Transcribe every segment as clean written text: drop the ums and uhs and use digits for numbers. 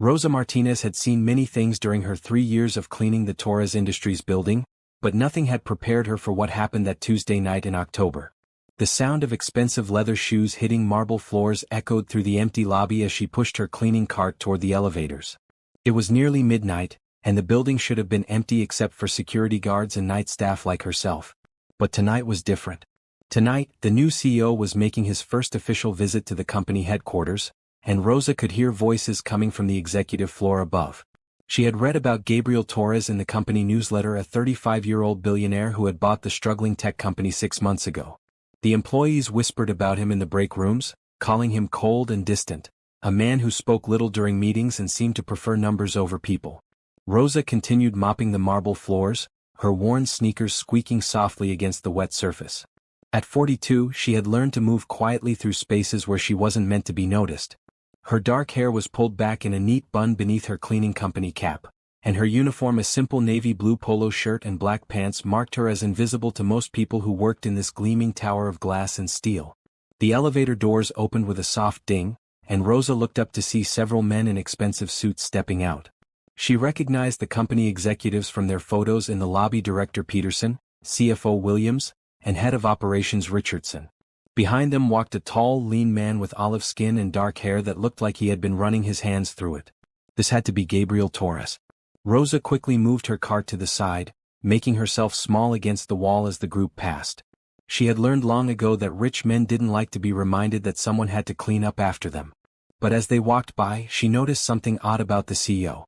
Rosa Martinez had seen many things during her 3 years of cleaning the Torres Industries building, but nothing had prepared her for what happened that Tuesday night in October. The sound of expensive leather shoes hitting marble floors echoed through the empty lobby as she pushed her cleaning cart toward the elevators. It was nearly midnight, and the building should have been empty except for security guards and night staff like herself. But tonight was different. Tonight, the new CEO was making his first official visit to the company headquarters, and Rosa could hear voices coming from the executive floor above. She had read about Gabriel Torres in the company newsletter, a 35-year-old billionaire who had bought the struggling tech company 6 months ago. The employees whispered about him in the break rooms, calling him cold and distant, a man who spoke little during meetings and seemed to prefer numbers over people. Rosa continued mopping the marble floors, her worn sneakers squeaking softly against the wet surface. At 42, she had learned to move quietly through spaces where she wasn't meant to be noticed. Her dark hair was pulled back in a neat bun beneath her cleaning company cap, and her uniform, a simple navy blue polo shirt and black pants, marked her as invisible to most people who worked in this gleaming tower of glass and steel. The elevator doors opened with a soft ding, and Rosa looked up to see several men in expensive suits stepping out. She recognized the company executives from their photos in the lobby: Director Peterson, CFO Williams, and Head of Operations Richardson. Behind them walked a tall, lean man with olive skin and dark hair that looked like he had been running his hands through it. This had to be Gabriel Torres. Rosa quickly moved her cart to the side, making herself small against the wall as the group passed. She had learned long ago that rich men didn't like to be reminded that someone had to clean up after them. But as they walked by, she noticed something odd about the CEO.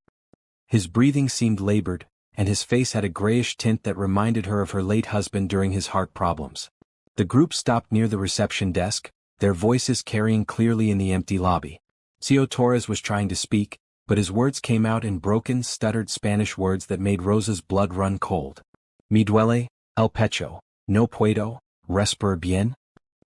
His breathing seemed labored, and his face had a grayish tint that reminded her of her late husband during his heart problems. The group stopped near the reception desk, their voices carrying clearly in the empty lobby. CEO Torres was trying to speak, but his words came out in broken, stuttered Spanish words that made Rosa's blood run cold. "Me duele, el pecho, no puedo, respirar bien?"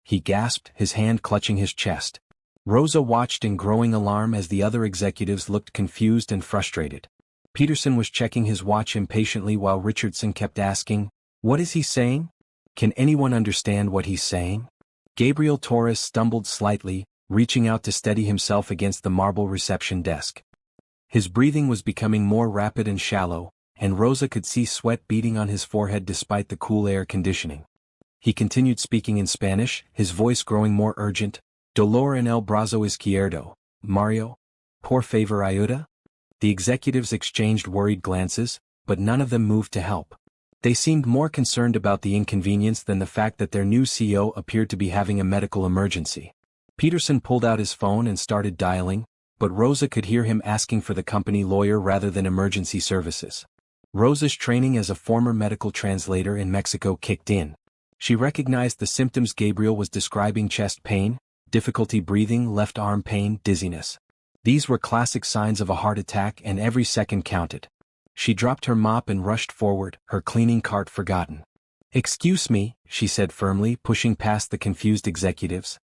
he gasped, his hand clutching his chest. Rosa watched in growing alarm as the other executives looked confused and frustrated. Peterson was checking his watch impatiently while Richardson kept asking, "What is he saying? Can anyone understand what he's saying?" Gabriel Torres stumbled slightly, reaching out to steady himself against the marble reception desk. His breathing was becoming more rapid and shallow, and Rosa could see sweat beading on his forehead despite the cool air conditioning. He continued speaking in Spanish, his voice growing more urgent. "Dolor en el brazo izquierdo, Mario? Por favor ayuda?" The executives exchanged worried glances, but none of them moved to help. They seemed more concerned about the inconvenience than the fact that their new CEO appeared to be having a medical emergency. Peterson pulled out his phone and started dialing, but Rosa could hear him asking for the company lawyer rather than emergency services. Rosa's training as a former medical translator in Mexico kicked in. She recognized the symptoms Gabriel was describing: chest pain, difficulty breathing, left arm pain, dizziness. These were classic signs of a heart attack, and every second counted. She dropped her mop and rushed forward, her cleaning cart forgotten. "Excuse me," she said firmly, pushing past the confused executives.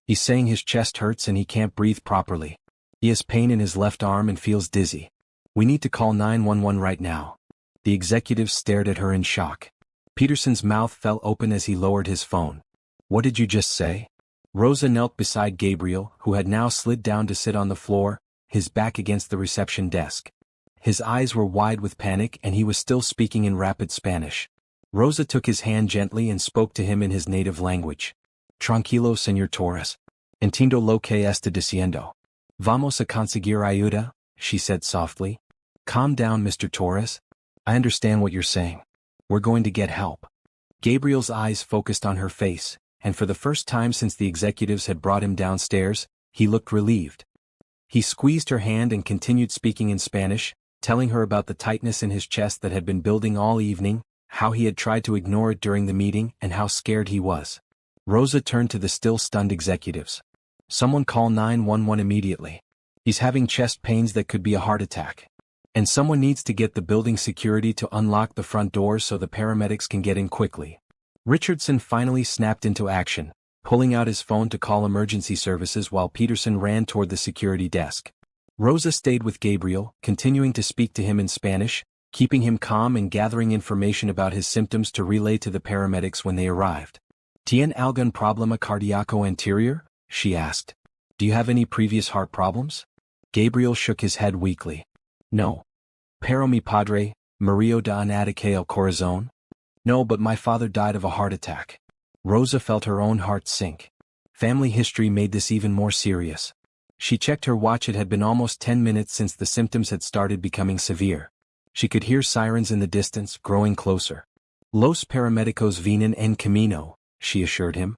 "He's saying his chest hurts and he can't breathe properly. He has pain in his left arm and feels dizzy. We need to call 911 right now." The executives stared at her in shock. Peterson's mouth fell open as he lowered his phone. "What did you just say?" Rosa knelt beside Gabriel, who had now slid down to sit on the floor, his back against the reception desk. His eyes were wide with panic, and he was still speaking in rapid Spanish. Rosa took his hand gently and spoke to him in his native language. "Tranquilo, señor Torres. Entiendo lo que está diciendo. Vamos a conseguir ayuda," she said softly. "Calm down, Mr. Torres. I understand what you're saying. We're going to get help." Gabriel's eyes focused on her face, and for the first time since the executives had brought him downstairs, he looked relieved. He squeezed her hand and continued speaking in Spanish, telling her about the tightness in his chest that had been building all evening, how he had tried to ignore it during the meeting, and how scared he was. Rosa turned to the still stunned executives. "Someone call 911 immediately. He's having chest pains that could be a heart attack. And someone needs to get the building security to unlock the front doors so the paramedics can get in quickly." Richardson finally snapped into action, pulling out his phone to call emergency services while Peterson ran toward the security desk. Rosa stayed with Gabriel, continuing to speak to him in Spanish, keeping him calm and gathering information about his symptoms to relay to the paramedics when they arrived. "Tiene algún problema cardíaco anterior?" she asked. "Do you have any previous heart problems?" Gabriel shook his head weakly. No. Pero mi padre, murió de un ataque al corazón? No, but my father died of a heart attack. Rosa felt her own heart sink. Family history made this even more serious. She checked her watch. It had been almost 10 minutes since the symptoms had started becoming severe. She could hear sirens in the distance, growing closer. Los paramédicos vienen en camino, she assured him.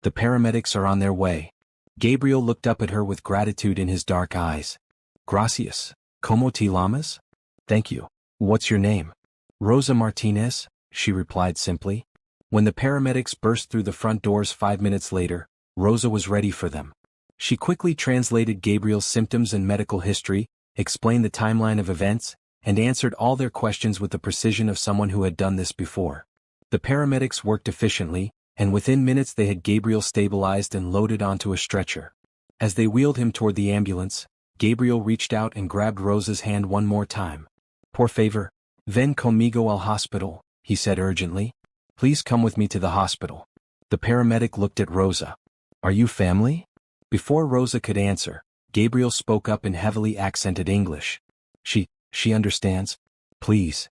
The paramedics are on their way. Gabriel looked up at her with gratitude in his dark eyes. Gracias. ¿Cómo te llamas? Thank you. What's your name? Rosa Martinez, she replied simply. When the paramedics burst through the front doors 5 minutes later, Rosa was ready for them. She quickly translated Gabriel's symptoms and medical history, explained the timeline of events, and answered all their questions with the precision of someone who had done this before. The paramedics worked efficiently, and within minutes they had Gabriel stabilized and loaded onto a stretcher. As they wheeled him toward the ambulance, Gabriel reached out and grabbed Rosa's hand one more time. Por favor, ven conmigo al hospital, he said urgently. Please come with me to the hospital. The paramedic looked at Rosa. Are you family? Before Rosa could answer, Gabriel spoke up in heavily accented English. She understands. Please.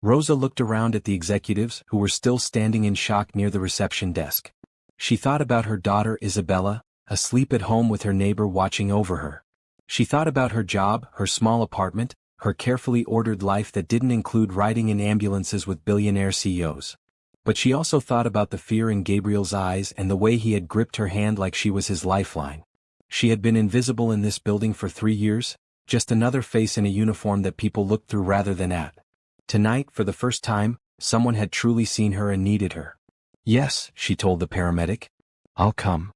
Rosa looked around at the executives who were still standing in shock near the reception desk. She thought about her daughter Isabella, asleep at home with her neighbor watching over her. She thought about her job, her small apartment, her carefully ordered life that didn't include riding in ambulances with billionaire CEOs. But she also thought about the fear in Gabriel's eyes and the way he had gripped her hand like she was his lifeline. She had been invisible in this building for 3 years, just another face in a uniform that people looked through rather than at. Tonight, for the first time, someone had truly seen her and needed her. Yes, she told the paramedic. I'll come.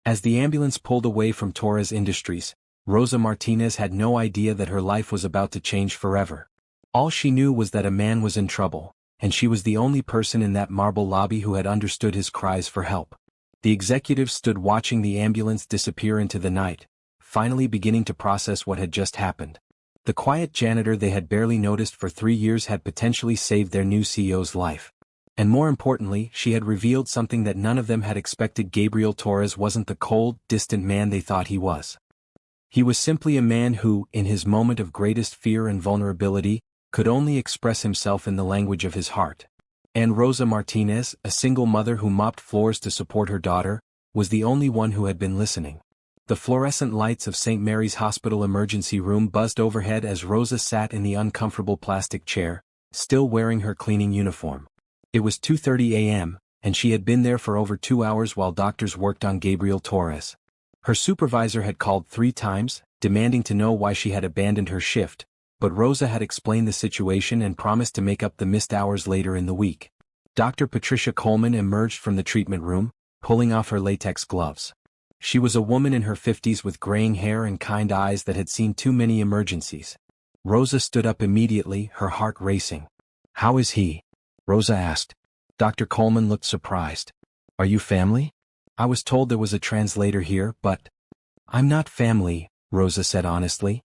As the ambulance pulled away from Torres Industries, Rosa Martinez had no idea that her life was about to change forever. All she knew was that a man was in trouble, and she was the only person in that marble lobby who had understood his cries for help. The executives stood watching the ambulance disappear into the night, finally beginning to process what had just happened. The quiet janitor they had barely noticed for 3 years had potentially saved their new CEO's life. And more importantly, she had revealed something that none of them had expected. Gabriel Torres wasn't the cold, distant man they thought he was. He was simply a man who, in his moment of greatest fear and vulnerability, could only express himself in the language of his heart. And Rosa Martinez, a single mother who mopped floors to support her daughter, was the only one who had been listening. The fluorescent lights of St. Mary's Hospital emergency room buzzed overhead as Rosa sat in the uncomfortable plastic chair, still wearing her cleaning uniform. It was 2:30 a.m., and she had been there for over 2 hours while doctors worked on Gabriel Torres. Her supervisor had called 3 times, demanding to know why she had abandoned her shift, but Rosa had explained the situation and promised to make up the missed hours later in the week. Dr. Patricia Coleman emerged from the treatment room, pulling off her latex gloves. She was a woman in her 50s with graying hair and kind eyes that had seen too many emergencies. Rosa stood up immediately, her heart racing. How is he? Rosa asked. Dr. Coleman looked surprised. Are you family? I was told there was a translator here, but... I'm not family, Rosa said honestly.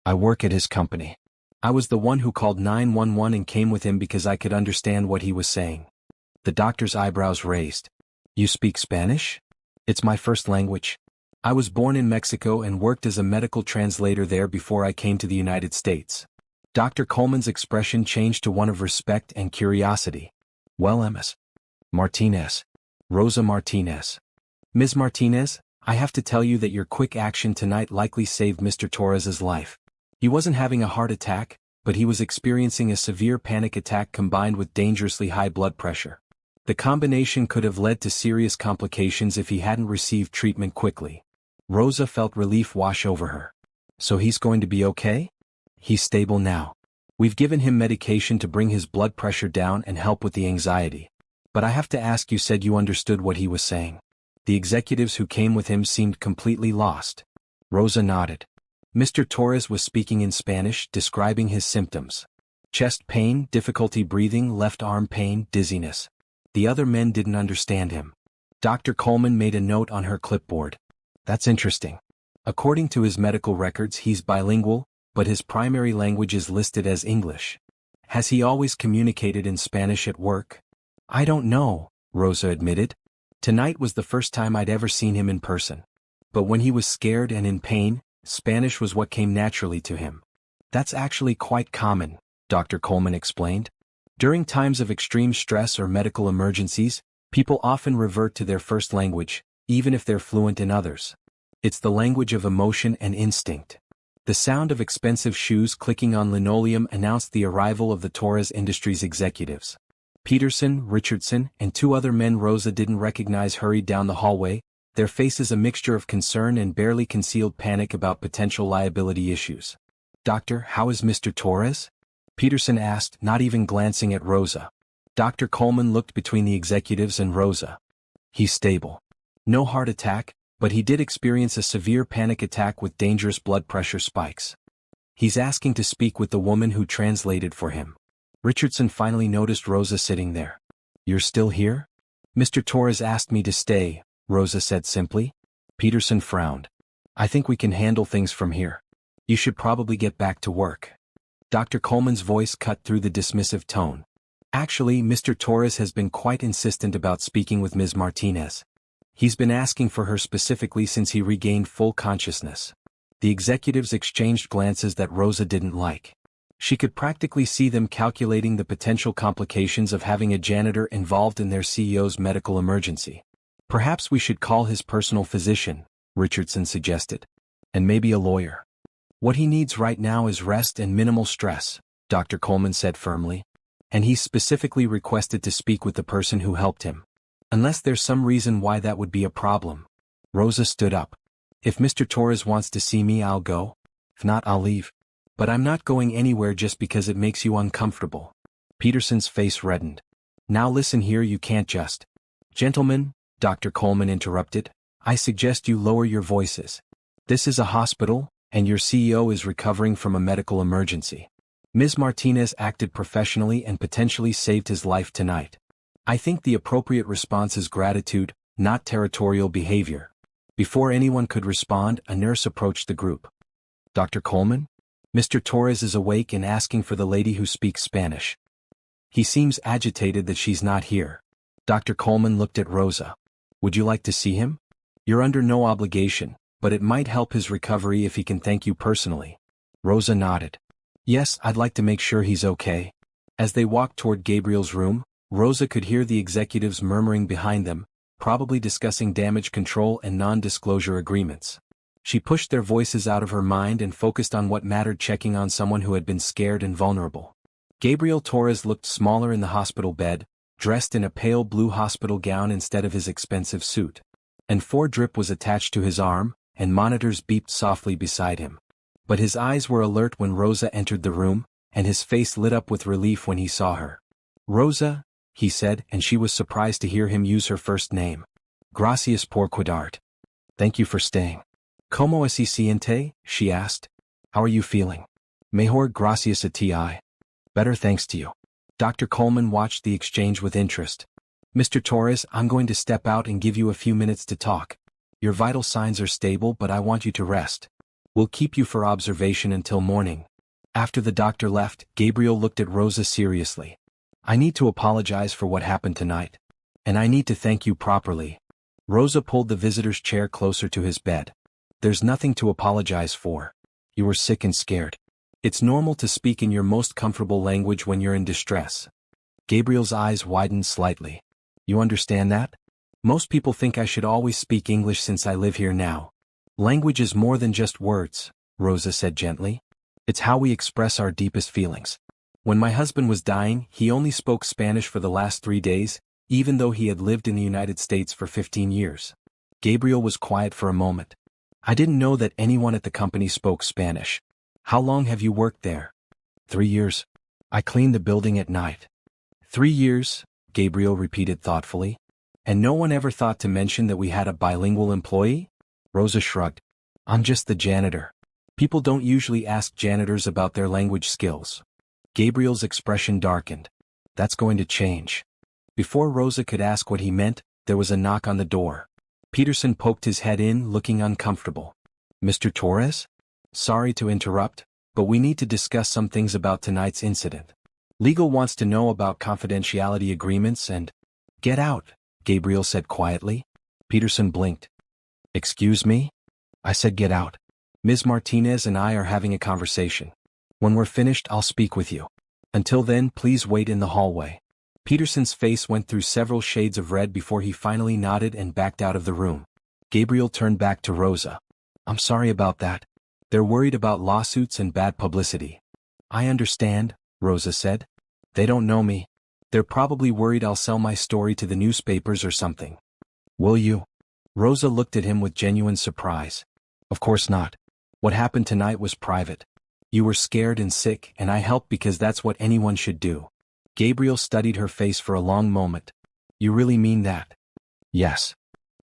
I work at his company. I was the one who called 911 and came with him because I could understand what he was saying. The doctor's eyebrows raised. You speak Spanish? It's my first language. I was born in Mexico and worked as a medical translator there before I came to the United States. Dr. Coleman's expression changed to one of respect and curiosity. Well, Ms. Martinez. Rosa Martinez. Ms. Martinez, I have to tell you that your quick action tonight likely saved Mr. Torres's life. He wasn't having a heart attack, but he was experiencing a severe panic attack combined with dangerously high blood pressure. The combination could have led to serious complications if he hadn't received treatment quickly. Rosa felt relief wash over her. So he's going to be okay? He's stable now. We've given him medication to bring his blood pressure down and help with the anxiety. But I have to ask, you said you understood what he was saying. The executives who came with him seemed completely lost. Rosa nodded. Mr. Torres was speaking in Spanish, describing his symptoms. Chest pain, difficulty breathing, left arm pain, dizziness. The other men didn't understand him. Dr. Coleman made a note on her clipboard. That's interesting. According to his medical records, he's bilingual, but his primary language is listed as English. Has he always communicated in Spanish at work? I don't know, Rosa admitted. Tonight was the first time I'd ever seen him in person. But when he was scared and in pain, Spanish was what came naturally to him. That's actually quite common, Dr. Coleman explained. During times of extreme stress or medical emergencies, people often revert to their first language, even if they're fluent in others. It's the language of emotion and instinct. The sound of expensive shoes clicking on linoleum announced the arrival of the Torres Industries executives. Peterson, Richardson, and two other men Rosa didn't recognize hurried down the hallway, their faces a mixture of concern and barely concealed panic about potential liability issues. "Doctor, how is Mr. Torres?" Peterson asked, not even glancing at Rosa. Dr. Coleman looked between the executives and Rosa. "He's stable. No heart attack, but he did experience a severe panic attack with dangerous blood pressure spikes. He's asking to speak with the woman who translated for him." Richardson finally noticed Rosa sitting there. "You're still here?" "Mr. Torres asked me to stay," Rosa said simply. Peterson frowned. "I think we can handle things from here. You should probably get back to work." Dr. Coleman's voice cut through the dismissive tone. "Actually, Mr. Torres has been quite insistent about speaking with Ms. Martinez. He's been asking for her specifically since he regained full consciousness." The executives exchanged glances that Rosa didn't like. She could practically see them calculating the potential complications of having a janitor involved in their CEO's medical emergency. "Perhaps we should call his personal physician," Richardson suggested. "And maybe a lawyer." "What he needs right now is rest and minimal stress," Dr. Coleman said firmly. "And he's specifically requested to speak with the person who helped him. Unless there's some reason why that would be a problem." Rosa stood up. "If Mr. Torres wants to see me, I'll go. If not, I'll leave. But I'm not going anywhere just because it makes you uncomfortable." Peterson's face reddened. "Now listen here, you can't just—" "Gentlemen," Dr. Coleman interrupted, "I suggest you lower your voices. This is a hospital, and your CEO is recovering from a medical emergency. Ms. Martinez acted professionally and potentially saved his life tonight. I think the appropriate response is gratitude, not territorial behavior." Before anyone could respond, a nurse approached the group. "Dr. Coleman? Mr. Torres is awake and asking for the lady who speaks Spanish. He seems agitated that she's not here." Dr. Coleman looked at Rosa. "Would you like to see him? You're under no obligation, but it might help his recovery if he can thank you personally." Rosa nodded. "Yes, I'd like to make sure he's okay." As they walked toward Gabriel's room, Rosa could hear the executives murmuring behind them, probably discussing damage control and non-disclosure agreements. She pushed their voices out of her mind and focused on what mattered, checking on someone who had been scared and vulnerable. Gabriel Torres looked smaller in the hospital bed, dressed in a pale blue hospital gown instead of his expensive suit. And 4-drip was attached to his arm, and monitors beeped softly beside him. But his eyes were alert when Rosa entered the room, and his face lit up with relief when he saw her. "Rosa," he said, and she was surprised to hear him use her first name. "Gracias por cuidarte." "Thank you for staying." "Cómo se siente?" she asked. "How are you feeling?" "Mejor gracias a ti." "Better thanks to you." Dr. Coleman watched the exchange with interest. "Mr. Torres, I'm going to step out and give you a few minutes to talk. Your vital signs are stable, but I want you to rest. We'll keep you for observation until morning." After the doctor left, Gabriel looked at Rosa seriously. "I need to apologize for what happened tonight. And I need to thank you properly." Rosa pulled the visitor's chair closer to his bed. "There's nothing to apologize for. You were sick and scared. It's normal to speak in your most comfortable language when you're in distress." Gabriel's eyes widened slightly. "You understand that? Most people think I should always speak English since I live here now." "Language is more than just words," Rosa said gently. "It's how we express our deepest feelings. When my husband was dying, he only spoke Spanish for the last 3 days, even though he had lived in the United States for 15 years. Gabriel was quiet for a moment. "I didn't know that anyone at the company spoke Spanish. How long have you worked there?" 3 years. I cleaned the building at night." 3 years, Gabriel repeated thoughtfully. "And no one ever thought to mention that we had a bilingual employee?" Rosa shrugged. "I'm just the janitor. People don't usually ask janitors about their language skills." Gabriel's expression darkened. "That's going to change." Before Rosa could ask what he meant, there was a knock on the door. Peterson poked his head in, looking uncomfortable. "Mr. Torres? Sorry to interrupt, but we need to discuss some things about tonight's incident. Legal wants to know about confidentiality agreements and—" "Get out," Gabriel said quietly. Peterson blinked. "Excuse me?" "I said get out." Ms. Martinez and I are having a conversation. When we're finished, I'll speak with you. Until then, please wait in the hallway." Peterson's face went through several shades of red before he finally nodded and backed out of the room. Gabriel turned back to Rosa. "I'm sorry about that. They're worried about lawsuits and bad publicity." "I understand," Rosa said. "They don't know me. They're probably worried I'll sell my story to the newspapers or something." "Will you?" Rosa looked at him with genuine surprise. "Of course not. What happened tonight was private. You were scared and sick, and I helped because that's what anyone should do." Gabriel studied her face for a long moment. "You really mean that?" "Yes."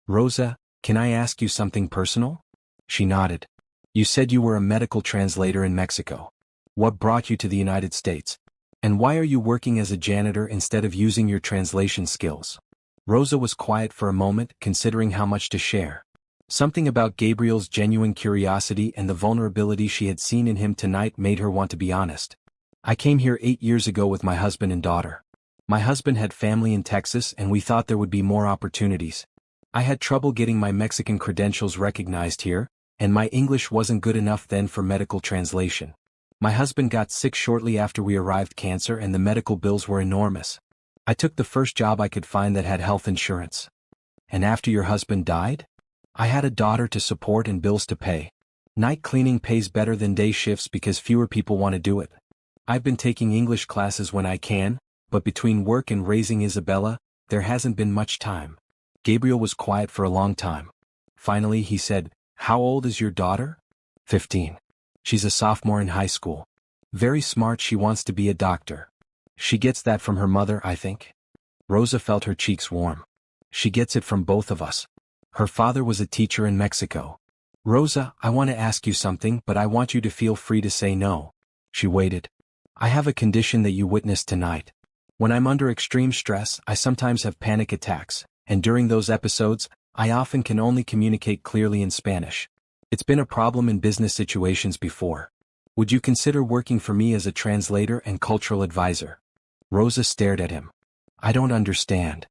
"Rosa, can I ask you something personal?" She nodded. "You said you were a medical translator in Mexico. What brought you to the United States? And why are you working as a janitor instead of using your translation skills?" Rosa was quiet for a moment, considering how much to share. Something about Gabriel's genuine curiosity and the vulnerability she had seen in him tonight made her want to be honest. "I came here 8 years ago with my husband and daughter. My husband had family in Texas and we thought there would be more opportunities. I had trouble getting my Mexican credentials recognized here, and my English wasn't good enough then for medical translation. My husband got sick shortly after we arrived, cancer, and the medical bills were enormous. I took the first job I could find that had health insurance." "And after your husband died?" "I had a daughter to support and bills to pay. Night cleaning pays better than day shifts because fewer people want to do it. I've been taking English classes when I can, but between work and raising Isabella, there hasn't been much time." Gabriel was quiet for a long time. Finally he said, "How old is your daughter?" 15. She's a sophomore in high school. Very smart. She wants to be a doctor. She gets that from her mother, I think." Rosa felt her cheeks warm. "She gets it from both of us. Her father was a teacher in Mexico." "Rosa, I want to ask you something, but I want you to feel free to say no." She waited. "I have a condition that you witnessed tonight. When I'm under extreme stress, I sometimes have panic attacks, and during those episodes, I often can only communicate clearly in Spanish. It's been a problem in business situations before. Would you consider working for me as a translator and cultural advisor?" Rosa stared at him. "I don't understand.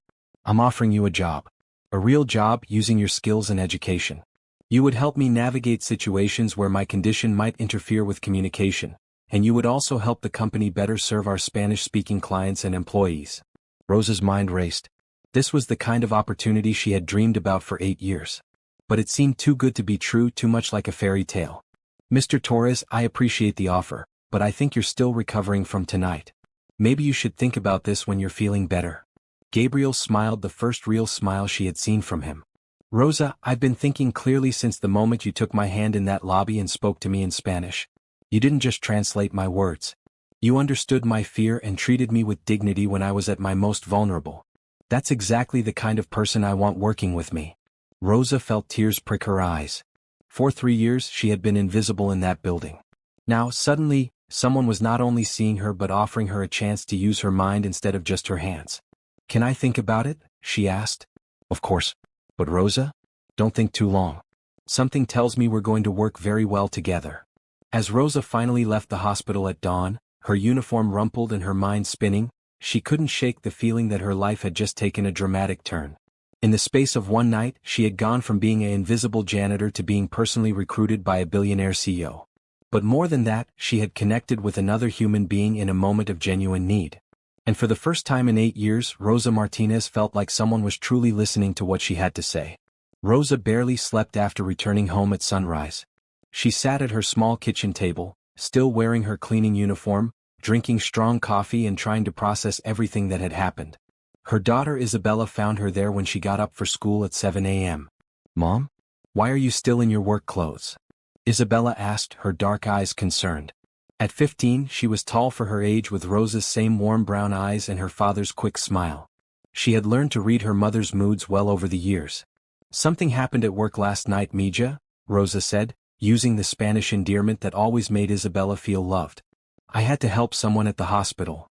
I'm offering you a job. A real job using your skills and education. You would help me navigate situations where my condition might interfere with communication, and you would also help the company better serve our Spanish-speaking clients and employees." Rosa's mind raced. This was the kind of opportunity she had dreamed about for 8 years. But it seemed too good to be true, too much like a fairy tale. "Mr. Torres, I appreciate the offer, but I think you're still recovering from tonight. Maybe you should think about this when you're feeling better." Gabriel smiled, the first real smile she had seen from him. "Rosa, I've been thinking clearly since the moment you took my hand in that lobby and spoke to me in Spanish. You didn't just translate my words. You understood my fear and treated me with dignity when I was at my most vulnerable. That's exactly the kind of person I want working with me." Rosa felt tears prick her eyes. For 3 years she had been invisible in that building. Now, suddenly, someone was not only seeing her but offering her a chance to use her mind instead of just her hands. "Can I think about it?" she asked. "Of course. But Rosa, don't think too long. Something tells me we're going to work very well together." As Rosa finally left the hospital at dawn, her uniform rumpled and her mind spinning, she couldn't shake the feeling that her life had just taken a dramatic turn. In the space of one night, she had gone from being an invisible janitor to being personally recruited by a billionaire CEO. But more than that, she had connected with another human being in a moment of genuine need. And for the first time in 8 years, Rosa Martinez felt like someone was truly listening to what she had to say. Rosa barely slept after returning home at sunrise. She sat at her small kitchen table, still wearing her cleaning uniform, drinking strong coffee and trying to process everything that had happened. Her daughter Isabella found her there when she got up for school at 7 a.m. "Mom? Why are you still in your work clothes?" Isabella asked, her dark eyes concerned. At 15, she was tall for her age with Rosa's same warm brown eyes and her father's quick smile. She had learned to read her mother's moods well over the years. "Something happened at work last night, Mija," Rosa said, using the Spanish endearment that always made Isabella feel loved. "I had to help someone at the hospital."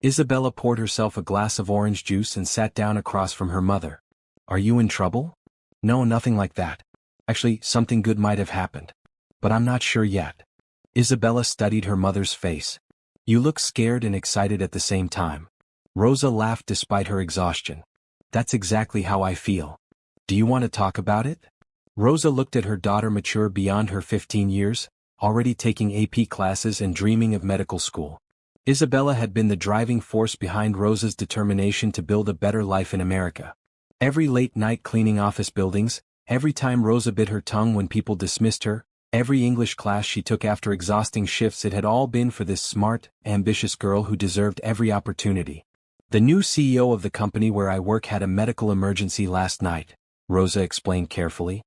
Isabella poured herself a glass of orange juice and sat down across from her mother. "Are you in trouble?" "No, nothing like that. Actually, something good might have happened. But I'm not sure yet." Isabella studied her mother's face. "You look scared and excited at the same time." Rosa laughed despite her exhaustion. "That's exactly how I feel. Do you want to talk about it?" Rosa looked at her daughter mature beyond her 15 years, already taking AP classes and dreaming of medical school. Isabella had been the driving force behind Rosa's determination to build a better life in America. Every late night cleaning office buildings, every time Rosa bit her tongue when people dismissed her, every English class she took after exhausting shifts, it had all been for this smart, ambitious girl who deserved every opportunity. The new CEO of the company where I work had a medical emergency last night, Rosa explained carefully.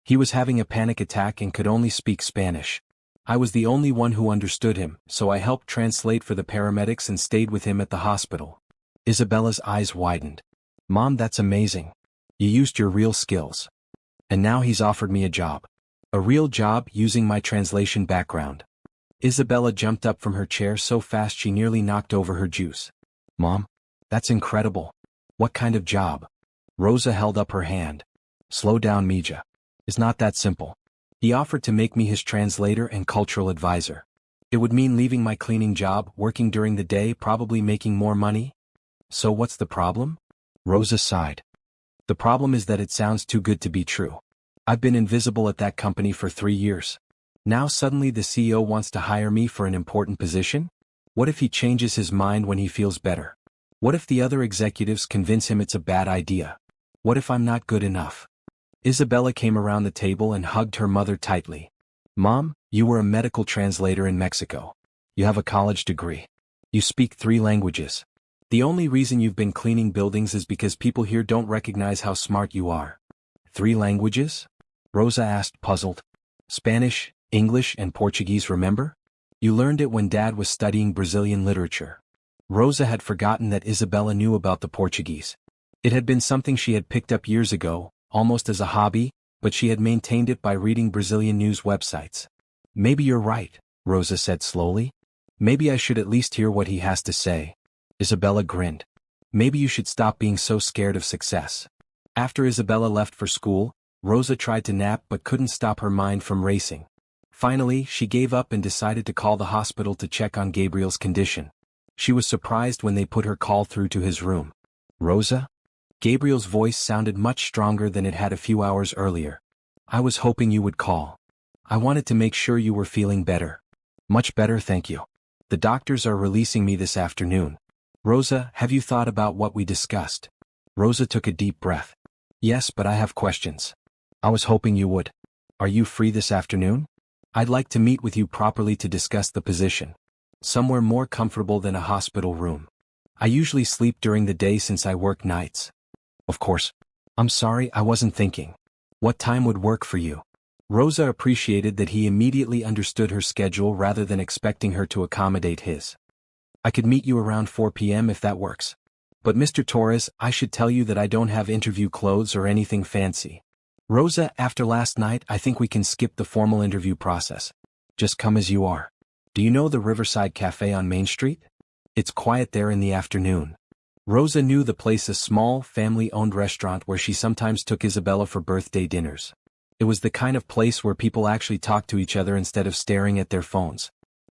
He was having a panic attack and could only speak Spanish. I was the only one who understood him, so I helped translate for the paramedics and stayed with him at the hospital. Isabella's eyes widened. Mom, that's amazing. You used your real skills. And now he's offered me a job. A real job using my translation background. Isabella jumped up from her chair so fast she nearly knocked over her juice. Mom, that's incredible. What kind of job? Rosa held up her hand. Slow down, Mija. It's not that simple. He offered to make me his translator and cultural advisor. It would mean leaving my cleaning job, working during the day, probably making more money. So what's the problem? Rosa sighed. The problem is that it sounds too good to be true. I've been invisible at that company for 3 years. Now suddenly the CEO wants to hire me for an important position? What if he changes his mind when he feels better? What if the other executives convince him it's a bad idea? What if I'm not good enough? Isabella came around the table and hugged her mother tightly. Mom, you were a medical translator in Mexico. You have a college degree. You speak 3 languages. The only reason you've been cleaning buildings is because people here don't recognize how smart you are. 3 languages? Rosa asked, puzzled. Spanish, English, and Portuguese, remember? You learned it when Dad was studying Brazilian literature. Rosa had forgotten that Isabella knew about the Portuguese. It had been something she had picked up years ago, almost as a hobby, but she had maintained it by reading Brazilian news websites. Maybe you're right, Rosa said slowly. Maybe I should at least hear what he has to say. Isabella grinned. Maybe you should stop being so scared of success. After Isabella left for school, Rosa tried to nap but couldn't stop her mind from racing. Finally, she gave up and decided to call the hospital to check on Gabriel's condition. She was surprised when they put her call through to his room. Rosa? Gabriel's voice sounded much stronger than it had a few hours earlier. I was hoping you would call. I wanted to make sure you were feeling better. Much better, thank you. The doctors are releasing me this afternoon. Rosa, have you thought about what we discussed? Rosa took a deep breath. Yes, but I have questions. I was hoping you would. Are you free this afternoon? I'd like to meet with you properly to discuss the position. Somewhere more comfortable than a hospital room. I usually sleep during the day since I work nights. Of course. I'm sorry, I wasn't thinking. What time would work for you? Rosa appreciated that he immediately understood her schedule rather than expecting her to accommodate his. I could meet you around 4 p.m. if that works. But Mr. Torres, I should tell you that I don't have interview clothes or anything fancy. Rosa, after last night, I think we can skip the formal interview process. Just come as you are. Do you know the Riverside Cafe on Main Street? It's quiet there in the afternoon. Rosa knew the place, a small, family-owned restaurant where she sometimes took Isabella for birthday dinners. It was the kind of place where people actually talked to each other instead of staring at their phones.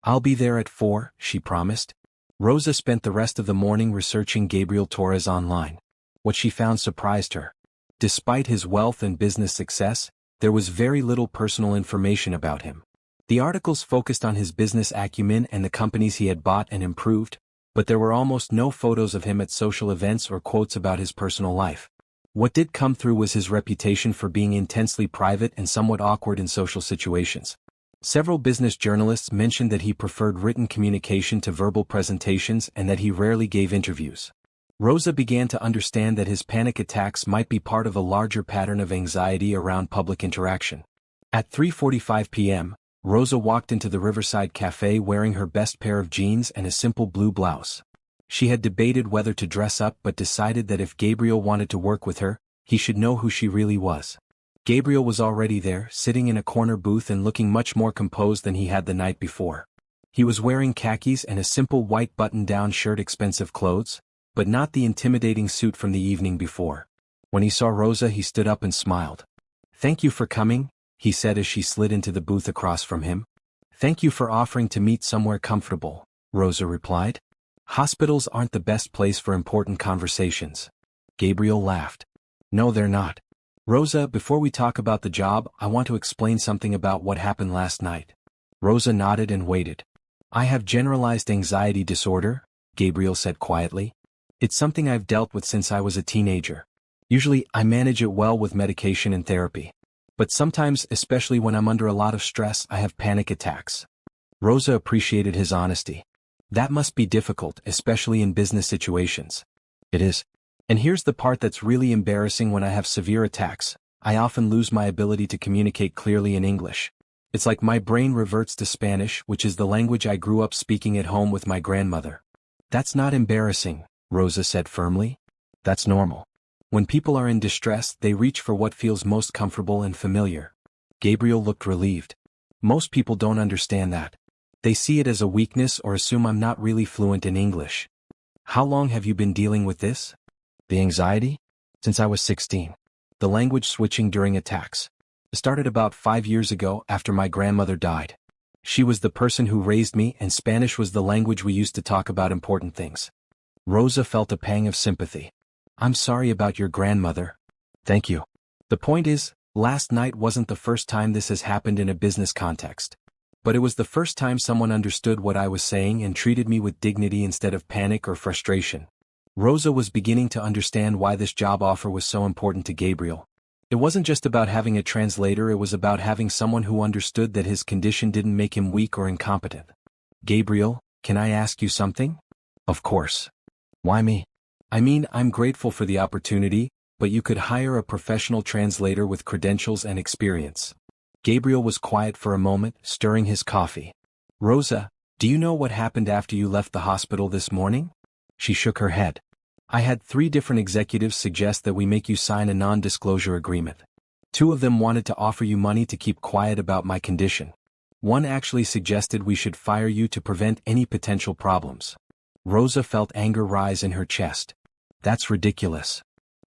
I'll be there at 4, she promised. Rosa spent the rest of the morning researching Gabriel Torres online. What she found surprised her. Despite his wealth and business success, there was very little personal information about him. The articles focused on his business acumen and the companies he had bought and improved, but there were almost no photos of him at social events or quotes about his personal life. What did come through was his reputation for being intensely private and somewhat awkward in social situations. Several business journalists mentioned that he preferred written communication to verbal presentations and that he rarely gave interviews. Rosa began to understand that his panic attacks might be part of a larger pattern of anxiety around public interaction. At 3:45 p.m., Rosa walked into the Riverside Cafe wearing her best pair of jeans and a simple blue blouse. She had debated whether to dress up but decided that if Gabriel wanted to work with her, he should know who she really was. Gabriel was already there, sitting in a corner booth and looking much more composed than he had the night before. He was wearing khakis and a simple white button-down shirt, expensive clothes, but not the intimidating suit from the evening before. When he saw Rosa, he stood up and smiled. "Thank you for coming," he said as she slid into the booth across from him. "Thank you for offering to meet somewhere comfortable," Rosa replied. "Hospitals aren't the best place for important conversations." Gabriel laughed. "No, they're not. Rosa, before we talk about the job, I want to explain something about what happened last night. Rosa nodded and waited. I have generalized anxiety disorder, Gabriel said quietly. It's something I've dealt with since I was a teenager. Usually, I manage it well with medication and therapy. But sometimes, especially when I'm under a lot of stress, I have panic attacks. Rosa appreciated his honesty. That must be difficult, especially in business situations. It is. And here's the part that's really embarrassing: when I have severe attacks, I often lose my ability to communicate clearly in English. It's like my brain reverts to Spanish, which is the language I grew up speaking at home with my grandmother. That's not embarrassing, Rosa said firmly. That's normal. When people are in distress, they reach for what feels most comfortable and familiar. Gabriel looked relieved. Most people don't understand that. They see it as a weakness or assume I'm not really fluent in English. How long have you been dealing with this? The anxiety? Since I was 16. The language switching during attacks. It started about 5 years ago after my grandmother died. She was the person who raised me, and Spanish was the language we used to talk about important things. Rosa felt a pang of sympathy. I'm sorry about your grandmother. Thank you. The point is, last night wasn't the first time this has happened in a business context. But it was the first time someone understood what I was saying and treated me with dignity instead of panic or frustration. Rosa was beginning to understand why this job offer was so important to Gabriel. It wasn't just about having a translator, it was about having someone who understood that his condition didn't make him weak or incompetent. Gabriel, can I ask you something? Of course. Why me? I mean, I'm grateful for the opportunity, but you could hire a professional translator with credentials and experience. Gabriel was quiet for a moment, stirring his coffee. Rosa, do you know what happened after you left the hospital this morning? She shook her head. I had 3 different executives suggest that we make you sign a non-disclosure agreement. 2 of them wanted to offer you money to keep quiet about my condition. 1 actually suggested we should fire you to prevent any potential problems. Rosa felt anger rise in her chest. That's ridiculous.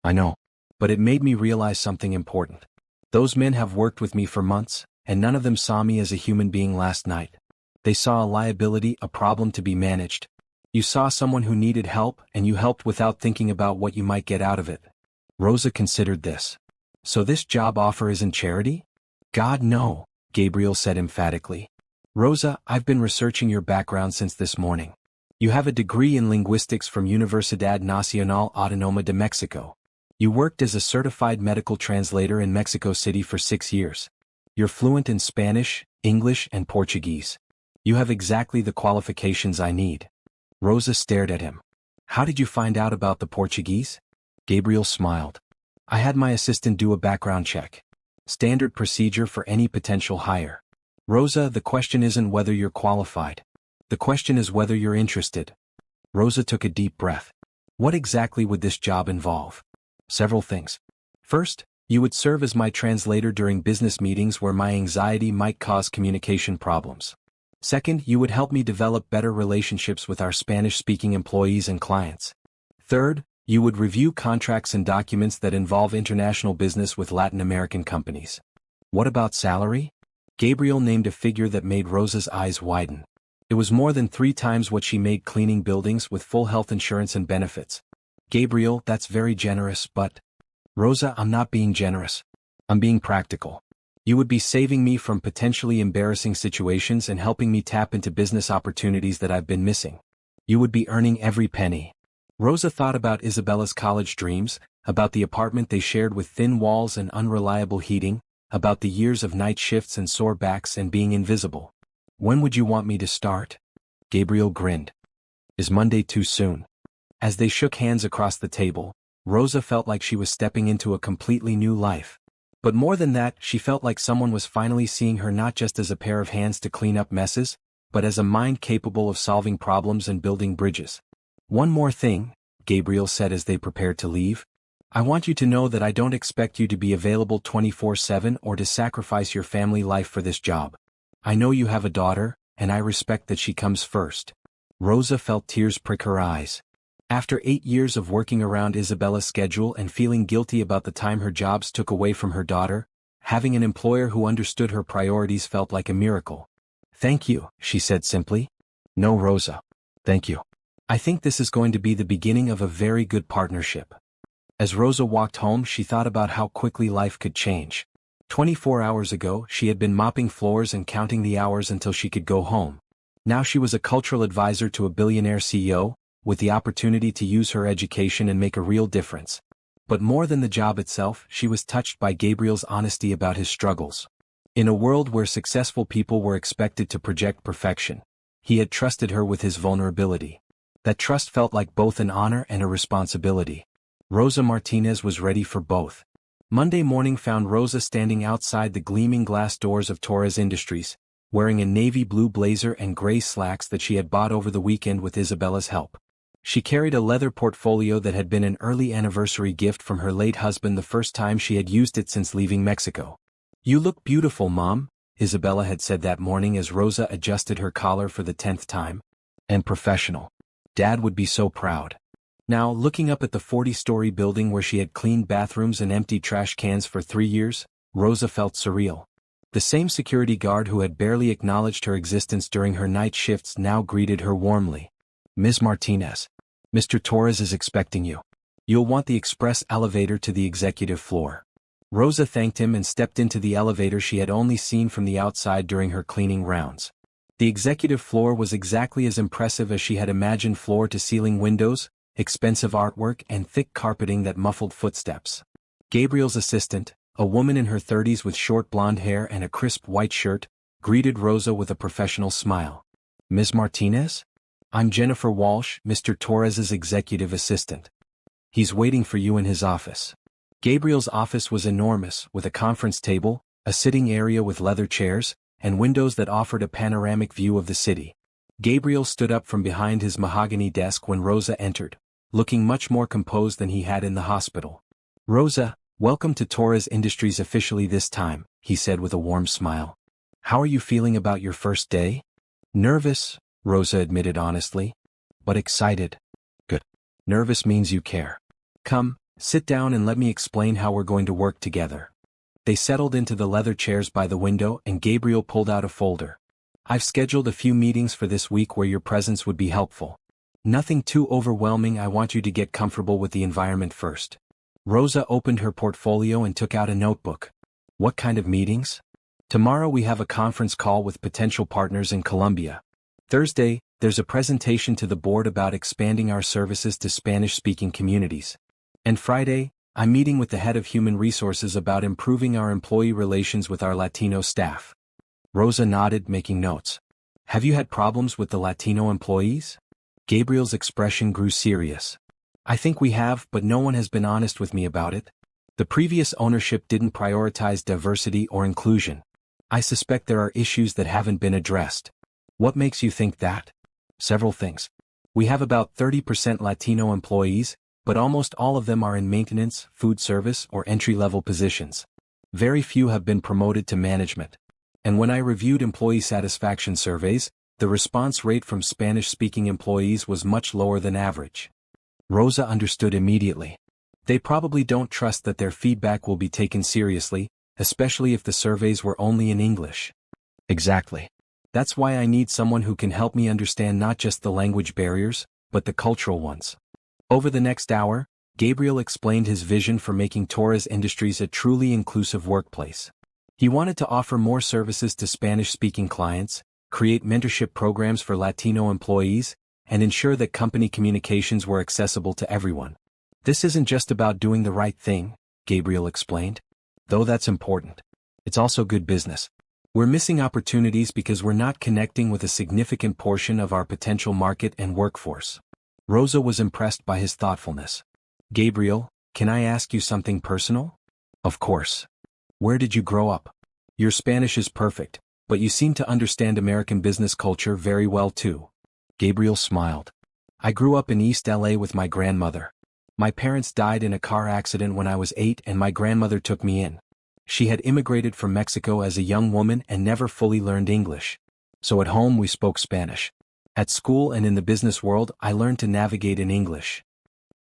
I know. But it made me realize something important. Those men have worked with me for months, and none of them saw me as a human being last night. They saw a liability, a problem to be managed. You saw someone who needed help, and you helped without thinking about what you might get out of it. Rosa considered this. So this job offer isn't charity? God, no, Gabriel said emphatically. Rosa, I've been researching your background since this morning. You have a degree in linguistics from Universidad Nacional Autónoma de Mexico. You worked as a certified medical translator in Mexico City for 6 years. You're fluent in Spanish, English, and Portuguese. You have exactly the qualifications I need. Rosa stared at him. How did you find out about the Portuguese? Gabriel smiled. I had my assistant do a background check. Standard procedure for any potential hire. Rosa, the question isn't whether you're qualified. The question is whether you're interested. Rosa took a deep breath. What exactly would this job involve? Several things. First, you would serve as my translator during business meetings where my anxiety might cause communication problems. Second, you would help me develop better relationships with our Spanish-speaking employees and clients. Third, you would review contracts and documents that involve international business with Latin American companies. What about salary? Gabriel named a figure that made Rosa's eyes widen. It was more than 3 times what she made cleaning buildings with full health insurance and benefits. Gabriel, that's very generous, but... Rosa, I'm not being generous. I'm being practical. You would be saving me from potentially embarrassing situations and helping me tap into business opportunities that I've been missing. You would be earning every penny. Rosa thought about Isabella's college dreams, about the apartment they shared with thin walls and unreliable heating, about the years of night shifts and sore backs and being invisible. When would you want me to start? Gabriel grinned. Is Monday too soon? As they shook hands across the table, Rosa felt like she was stepping into a completely new life. But more than that, she felt like someone was finally seeing her not just as a pair of hands to clean up messes, but as a mind capable of solving problems and building bridges. One more thing, Gabriel said as they prepared to leave. I want you to know that I don't expect you to be available 24/7 or to sacrifice your family life for this job. I know you have a daughter, and I respect that she comes first. Rosa felt tears prick her eyes. After 8 years of working around Isabella's schedule and feeling guilty about the time her jobs took away from her daughter, having an employer who understood her priorities felt like a miracle. Thank you, she said simply. No, Rosa. Thank you. I think this is going to be the beginning of a very good partnership. As Rosa walked home, she thought about how quickly life could change. 24 hours ago, she had been mopping floors and counting the hours until she could go home. Now she was a cultural advisor to a billionaire CEO, with the opportunity to use her education and make a real difference. But more than the job itself, she was touched by Gabriel's honesty about his struggles. In a world where successful people were expected to project perfection, he had trusted her with his vulnerability. That trust felt like both an honor and a responsibility. Rosa Martinez was ready for both. Monday morning found Rosa standing outside the gleaming glass doors of Torres Industries, wearing a navy blue blazer and gray slacks that she had bought over the weekend with Isabella's help. She carried a leather portfolio that had been an early anniversary gift from her late husband, the first time she had used it since leaving Mexico. "You look beautiful, Mom," Isabella had said that morning as Rosa adjusted her collar for the 10th time. "And professional. Dad would be so proud." Now, looking up at the 40-story building where she had cleaned bathrooms and emptied trash cans for 3 years, Rosa felt surreal. The same security guard who had barely acknowledged her existence during her night shifts now greeted her warmly. "Ms. Martinez, Mr. Torres is expecting you. You'll want the express elevator to the executive floor." Rosa thanked him and stepped into the elevator she had only seen from the outside during her cleaning rounds. The executive floor was exactly as impressive as she had imagined: floor-to-ceiling windows, expensive artwork, and thick carpeting that muffled footsteps. Gabriel's assistant, a woman in her 30s with short blonde hair and a crisp white shirt, greeted Rosa with a professional smile. "Ms. Martinez? I'm Jennifer Walsh, Mr. Torres's executive assistant. He's waiting for you in his office." Gabriel's office was enormous, with a conference table, a sitting area with leather chairs, and windows that offered a panoramic view of the city. Gabriel stood up from behind his mahogany desk when Rosa entered, looking much more composed than he had in the hospital. "Rosa, welcome to Torres Industries officially this time," he said with a warm smile. "How are you feeling about your first day?" "Nervous," Rosa admitted honestly. "But excited." "Good. Nervous means you care. Come, sit down and let me explain how we're going to work together." They settled into the leather chairs by the window and Gabriel pulled out a folder. "I've scheduled a few meetings for this week where your presence would be helpful. Nothing too overwhelming. I want you to get comfortable with the environment first." Rosa opened her portfolio and took out a notebook. "What kind of meetings?" "Tomorrow we have a conference call with potential partners in Colombia. Thursday, there's a presentation to the board about expanding our services to Spanish-speaking communities. And Friday, I'm meeting with the head of human resources about improving our employee relations with our Latino staff." Rosa nodded, making notes. "Have you had problems with the Latino employees?" Gabriel's expression grew serious. "I think we have, but no one has been honest with me about it. The previous ownership didn't prioritize diversity or inclusion. I suspect there are issues that haven't been addressed." "What makes you think that?" "Several things. We have about 30% Latino employees, but almost all of them are in maintenance, food service, or entry-level positions. Very few have been promoted to management. And when I reviewed employee satisfaction surveys, the response rate from Spanish-speaking employees was much lower than average." Rosa understood immediately. They probably don't trust that their feedback will be taken seriously, especially if the surveys were only in English. "Exactly. That's why I need someone who can help me understand not just the language barriers, but the cultural ones." Over the next hour, Gabriel explained his vision for making Torres Industries a truly inclusive workplace. He wanted to offer more services to Spanish-speaking clients, create mentorship programs for Latino employees, and ensure that company communications were accessible to everyone. "This isn't just about doing the right thing," Gabriel explained. "Though that's important. It's also good business. We're missing opportunities because we're not connecting with a significant portion of our potential market and workforce." Rosa was impressed by his thoughtfulness. "Gabriel, can I ask you something personal?" "Of course. Where did you grow up? Your Spanish is perfect, but you seem to understand American business culture very well too." Gabriel smiled. "I grew up in East LA with my grandmother. My parents died in a car accident when I was 8 and my grandmother took me in. She had immigrated from Mexico as a young woman and never fully learned English. So at home we spoke Spanish. At school and in the business world I learned to navigate in English.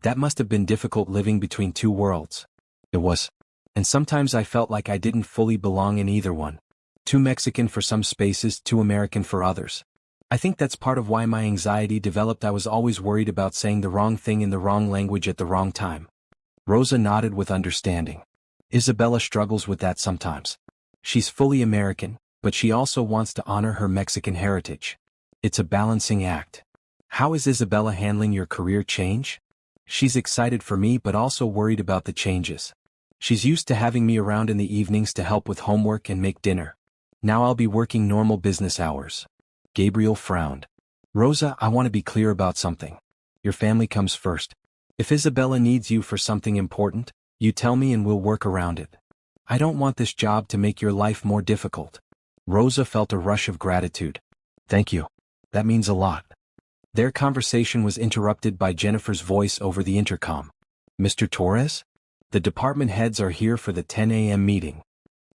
That must have been difficult living between two worlds." "It was. And sometimes I felt like I didn't fully belong in either one. Too Mexican for some spaces, too American for others. I think that's part of why my anxiety developed. I was always worried about saying the wrong thing in the wrong language at the wrong time." Rosa nodded with understanding. Isabella struggles with that sometimes. She's fully American, but she also wants to honor her Mexican heritage. It's a balancing act. How is Isabella handling your career change? She's excited for me but also worried about the changes. She's used to having me around in the evenings to help with homework and make dinner. Now I'll be working normal business hours. Gabriel frowned. Rosa, I want to be clear about something. Your family comes first. If Isabella needs you for something important, you tell me and we'll work around it. I don't want this job to make your life more difficult. Rosa felt a rush of gratitude. Thank you. That means a lot. Their conversation was interrupted by Jennifer's voice over the intercom. Mr. Torres? The department heads are here for the 10 a.m. meeting.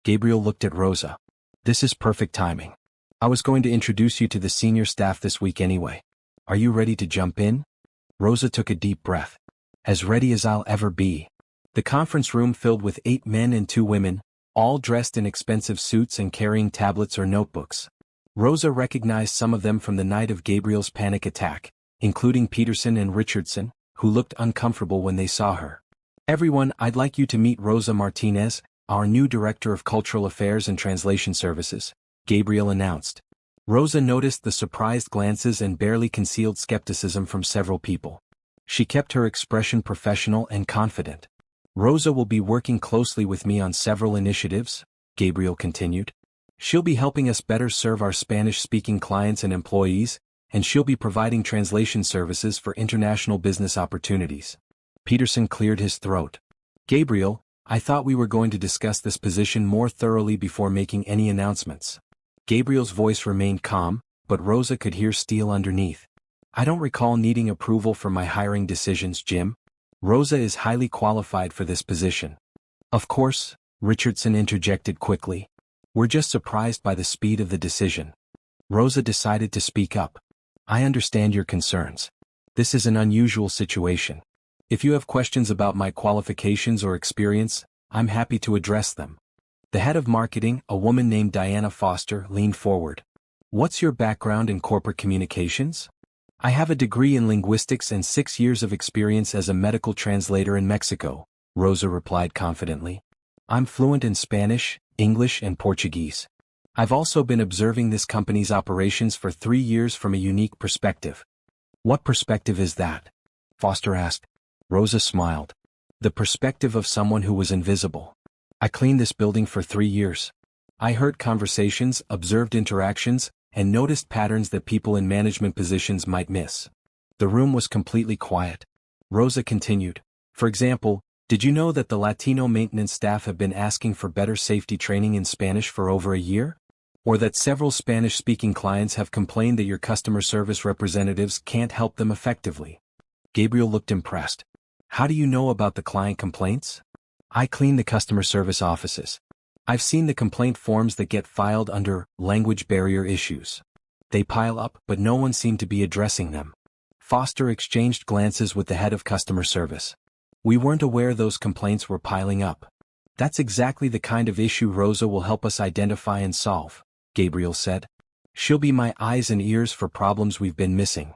Gabriel looked at Rosa. This is perfect timing. I was going to introduce you to the senior staff this week anyway. Are you ready to jump in? Rosa took a deep breath. As ready as I'll ever be. The conference room filled with 8 men and 2 women, all dressed in expensive suits and carrying tablets or notebooks. Rosa recognized some of them from the night of Gabriel's panic attack, including Peterson and Richardson, who looked uncomfortable when they saw her. Everyone, I'd like you to meet Rosa Martinez, our new Director of Cultural Affairs and Translation Services, Gabriel announced. Rosa noticed the surprised glances and barely concealed skepticism from several people. She kept her expression professional and confident. Rosa will be working closely with me on several initiatives, Gabriel continued. She'll be helping us better serve our Spanish-speaking clients and employees, and she'll be providing translation services for international business opportunities. Peterson cleared his throat. Gabriel, I thought we were going to discuss this position more thoroughly before making any announcements. Gabriel's voice remained calm, but Rosa could hear steel underneath. I don't recall needing approval for my hiring decisions, Jim. Rosa is highly qualified for this position. Of course, Richardson interjected quickly. We're just surprised by the speed of the decision. Rosa decided to speak up. I understand your concerns. This is an unusual situation. If you have questions about my qualifications or experience, I'm happy to address them. The head of marketing, a woman named Diana Foster, leaned forward. What's your background in corporate communications? I have a degree in linguistics and 6 years of experience as a medical translator in Mexico, Rosa replied confidently. I'm fluent in Spanish, English, and Portuguese. I've also been observing this company's operations for 3 years from a unique perspective. What perspective is that? Foster asked. Rosa smiled. The perspective of someone who was invisible. I cleaned this building for 3 years. I heard conversations, observed interactions, and noticed patterns that people in management positions might miss. The room was completely quiet. Rosa continued. For example, did you know that the Latino maintenance staff have been asking for better safety training in Spanish for over a year? Or that several Spanish-speaking clients have complained that your customer service representatives can't help them effectively? Gabriel looked impressed. How do you know about the client complaints? I clean the customer service offices. I've seen the complaint forms that get filed under language barrier issues. They pile up, but no one seemed to be addressing them. Foster exchanged glances with the head of customer service. We weren't aware those complaints were piling up. That's exactly the kind of issue Rosa will help us identify and solve, Gabriel said. She'll be my eyes and ears for problems we've been missing.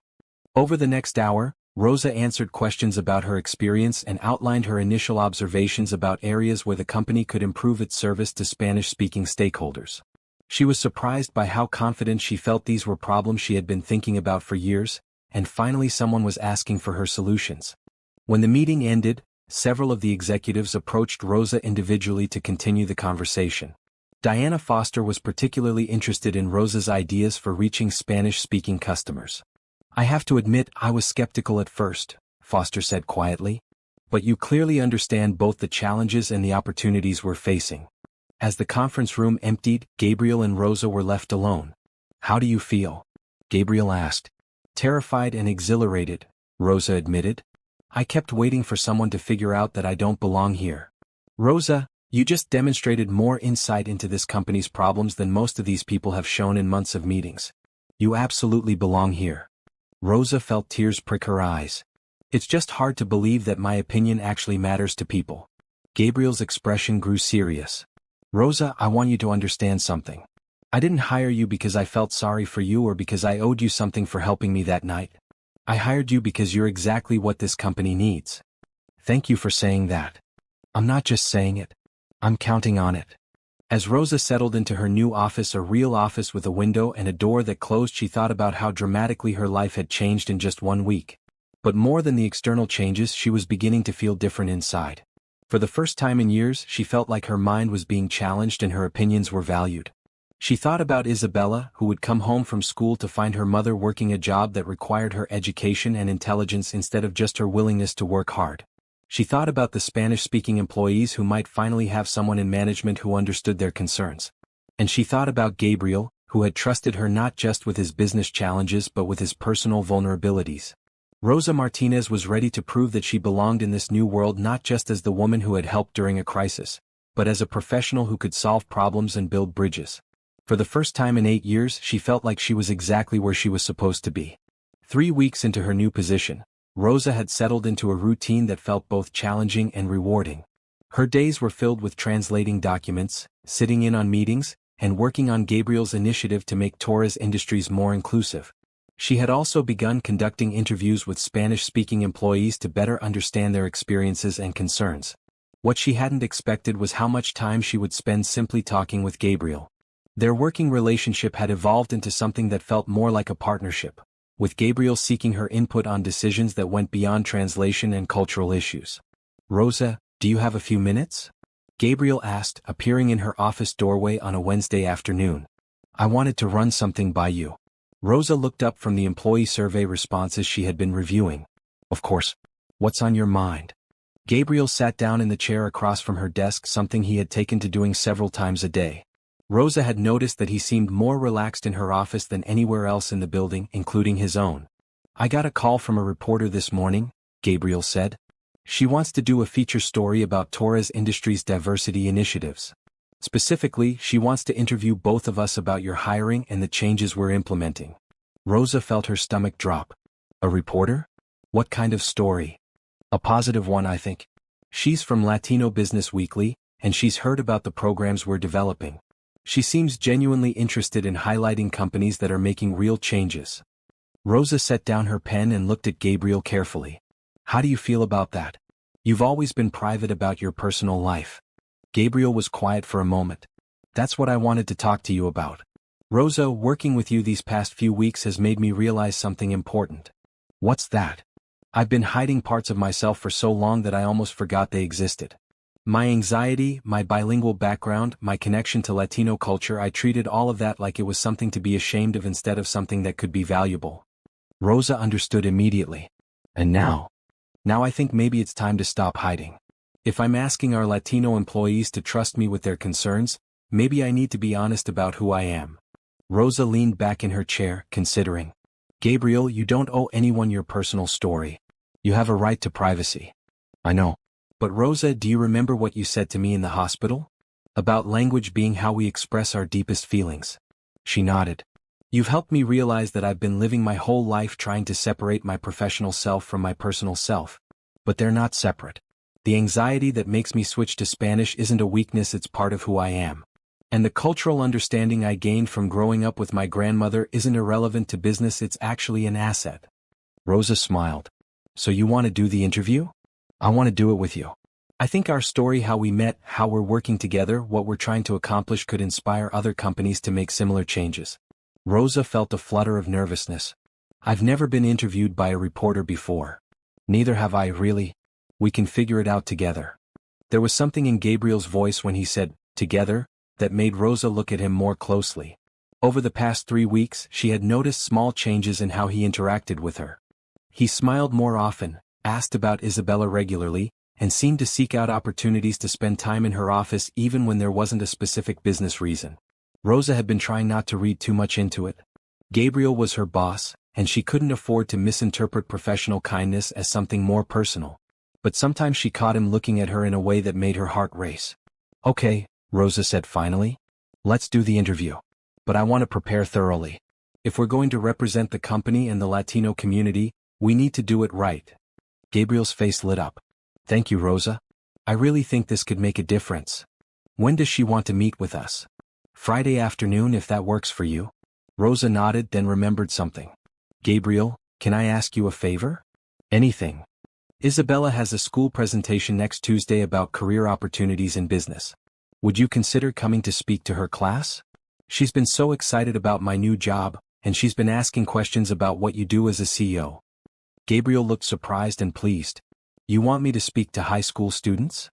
Over the next hour, Rosa answered questions about her experience and outlined her initial observations about areas where the company could improve its service to Spanish-speaking stakeholders. She was surprised by how confident she felt these were problems she had been thinking about for years, and finally someone was asking for her solutions. When the meeting ended, several of the executives approached Rosa individually to continue the conversation. Diana Foster was particularly interested in Rosa's ideas for reaching Spanish-speaking customers. I have to admit I was skeptical at first, Foster said quietly. But you clearly understand both the challenges and the opportunities we're facing. As the conference room emptied, Gabriel and Rosa were left alone. How do you feel? Gabriel asked. Terrified and exhilarated, Rosa admitted. I kept waiting for someone to figure out that I don't belong here. Rosa, you just demonstrated more insight into this company's problems than most of these people have shown in months of meetings. You absolutely belong here. Rosa felt tears prick her eyes. It's just hard to believe that my opinion actually matters to people. Gabriel's expression grew serious. Rosa, I want you to understand something. I didn't hire you because I felt sorry for you or because I owed you something for helping me that night. I hired you because you're exactly what this company needs. Thank you for saying that. I'm not just saying it. I'm counting on it. As Rosa settled into her new office, a real office with a window and a door that closed, she thought about how dramatically her life had changed in just 1 week. But more than the external changes, she was beginning to feel different inside. For the first time in years, she felt like her mind was being challenged and her opinions were valued. She thought about Isabella, who would come home from school to find her mother working a job that required her education and intelligence instead of just her willingness to work hard. She thought about the Spanish-speaking employees who might finally have someone in management who understood their concerns. And she thought about Gabriel, who had trusted her not just with his business challenges but with his personal vulnerabilities. Rosa Martinez was ready to prove that she belonged in this new world, not just as the woman who had helped during a crisis, but as a professional who could solve problems and build bridges. For the first time in 8 years, she felt like she was exactly where she was supposed to be. 3 weeks into her new position, Rosa had settled into a routine that felt both challenging and rewarding. Her days were filled with translating documents, sitting in on meetings, and working on Gabriel's initiative to make Torres Industries more inclusive. She had also begun conducting interviews with Spanish-speaking employees to better understand their experiences and concerns. What she hadn't expected was how much time she would spend simply talking with Gabriel. Their working relationship had evolved into something that felt more like a partnership, with Gabriel seeking her input on decisions that went beyond translation and cultural issues. "Rosa, do you have a few minutes?" Gabriel asked, appearing in her office doorway on a Wednesday afternoon. "I wanted to run something by you." Rosa looked up from the employee survey responses she had been reviewing. "Of course. What's on your mind?" Gabriel sat down in the chair across from her desk, something he had taken to doing several times a day. Rosa had noticed that he seemed more relaxed in her office than anywhere else in the building, including his own. "I got a call from a reporter this morning," Gabriel said. "She wants to do a feature story about Torres Industries' diversity initiatives. Specifically, she wants to interview both of us about your hiring and the changes we're implementing." Rosa felt her stomach drop. "A reporter? What kind of story?" "A positive one, I think. She's from Latino Business Weekly, and she's heard about the programs we're developing. She seems genuinely interested in highlighting companies that are making real changes." Rosa set down her pen and looked at Gabriel carefully. "How do you feel about that? You've always been private about your personal life." Gabriel was quiet for a moment. "That's what I wanted to talk to you about. Rosa, working with you these past few weeks has made me realize something important." "What's that?" "I've been hiding parts of myself for so long that I almost forgot they existed. My anxiety, my bilingual background, my connection to Latino culture, I treated all of that like it was something to be ashamed of instead of something that could be valuable." Rosa understood immediately. "And now? Now I think maybe it's time to stop hiding. If I'm asking our Latino employees to trust me with their concerns, maybe I need to be honest about who I am." Rosa leaned back in her chair, considering. "Gabriel, you don't owe anyone your personal story. You have a right to privacy." "I know. But Rosa, do you remember what you said to me in the hospital? About language being how we express our deepest feelings?" She nodded. "You've helped me realize that I've been living my whole life trying to separate my professional self from my personal self. But they're not separate. The anxiety that makes me switch to Spanish isn't a weakness, it's part of who I am. And the cultural understanding I gained from growing up with my grandmother isn't irrelevant to business, it's actually an asset." Rosa smiled. "So you want to do the interview?" "I want to do it with you. I think our story, how we met, how we're working together, what we're trying to accomplish could inspire other companies to make similar changes." Rosa felt a flutter of nervousness. "I've never been interviewed by a reporter before." "Neither have I, really. We can figure it out together." There was something in Gabriel's voice when he said, "together," that made Rosa look at him more closely. Over the past 3 weeks, she had noticed small changes in how he interacted with her. He smiled more often, asked about Isabella regularly, and seemed to seek out opportunities to spend time in her office even when there wasn't a specific business reason. Rosa had been trying not to read too much into it. Gabriel was her boss, and she couldn't afford to misinterpret professional kindness as something more personal. But sometimes she caught him looking at her in a way that made her heart race. "Okay," Rosa said finally. "Let's do the interview. But I want to prepare thoroughly. If we're going to represent the company and the Latino community, we need to do it right." Gabriel's face lit up. "Thank you, Rosa. I really think this could make a difference. When does she want to meet with us?" "Friday afternoon, if that works for you." Rosa nodded, then remembered something. "Gabriel, can I ask you a favor?" "Anything." Isabella has a school presentation next Tuesday about career opportunities in business. Would you consider coming to speak to her class? She's been so excited about my new job, and she's been asking questions about what you do as a CEO. Gabriel looked surprised and pleased. You want me to speak to high school students?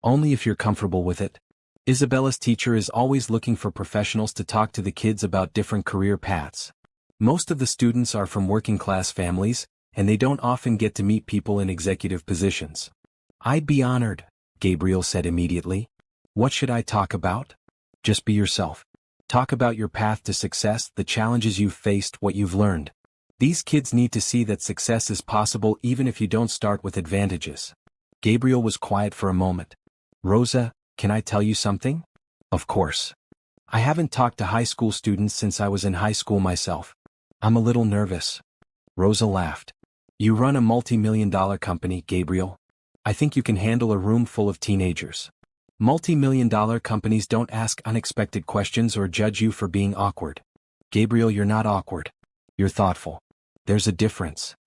Only if you're comfortable with it. Isabella's teacher is always looking for professionals to talk to the kids about different career paths. Most of the students are from working-class families, and they don't often get to meet people in executive positions. I'd be honored, Gabriel said immediately. What should I talk about? Just be yourself. Talk about your path to success, the challenges you've faced, what you've learned. These kids need to see that success is possible even if you don't start with advantages. Gabriel was quiet for a moment. Rosa, can I tell you something? Of course. I haven't talked to high school students since I was in high school myself. I'm a little nervous. Rosa laughed. You run a multi-million-dollar company, Gabriel. I think you can handle a room full of teenagers. Multi-million-dollar companies don't ask unexpected questions or judge you for being awkward. Gabriel, you're not awkward. You're thoughtful. There's a difference.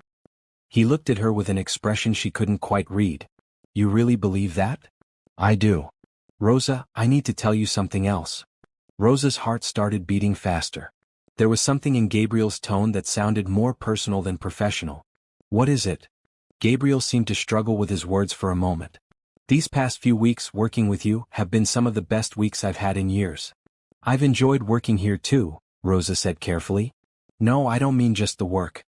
He looked at her with an expression she couldn't quite read. You really believe that? I do. Rosa, I need to tell you something else. Rosa's heart started beating faster. There was something in Gabriel's tone that sounded more personal than professional. What is it? Gabriel seemed to struggle with his words for a moment. These past few weeks working with you have been some of the best weeks I've had in years. I've enjoyed working here too, Rosa said carefully. No, I don't mean just the work.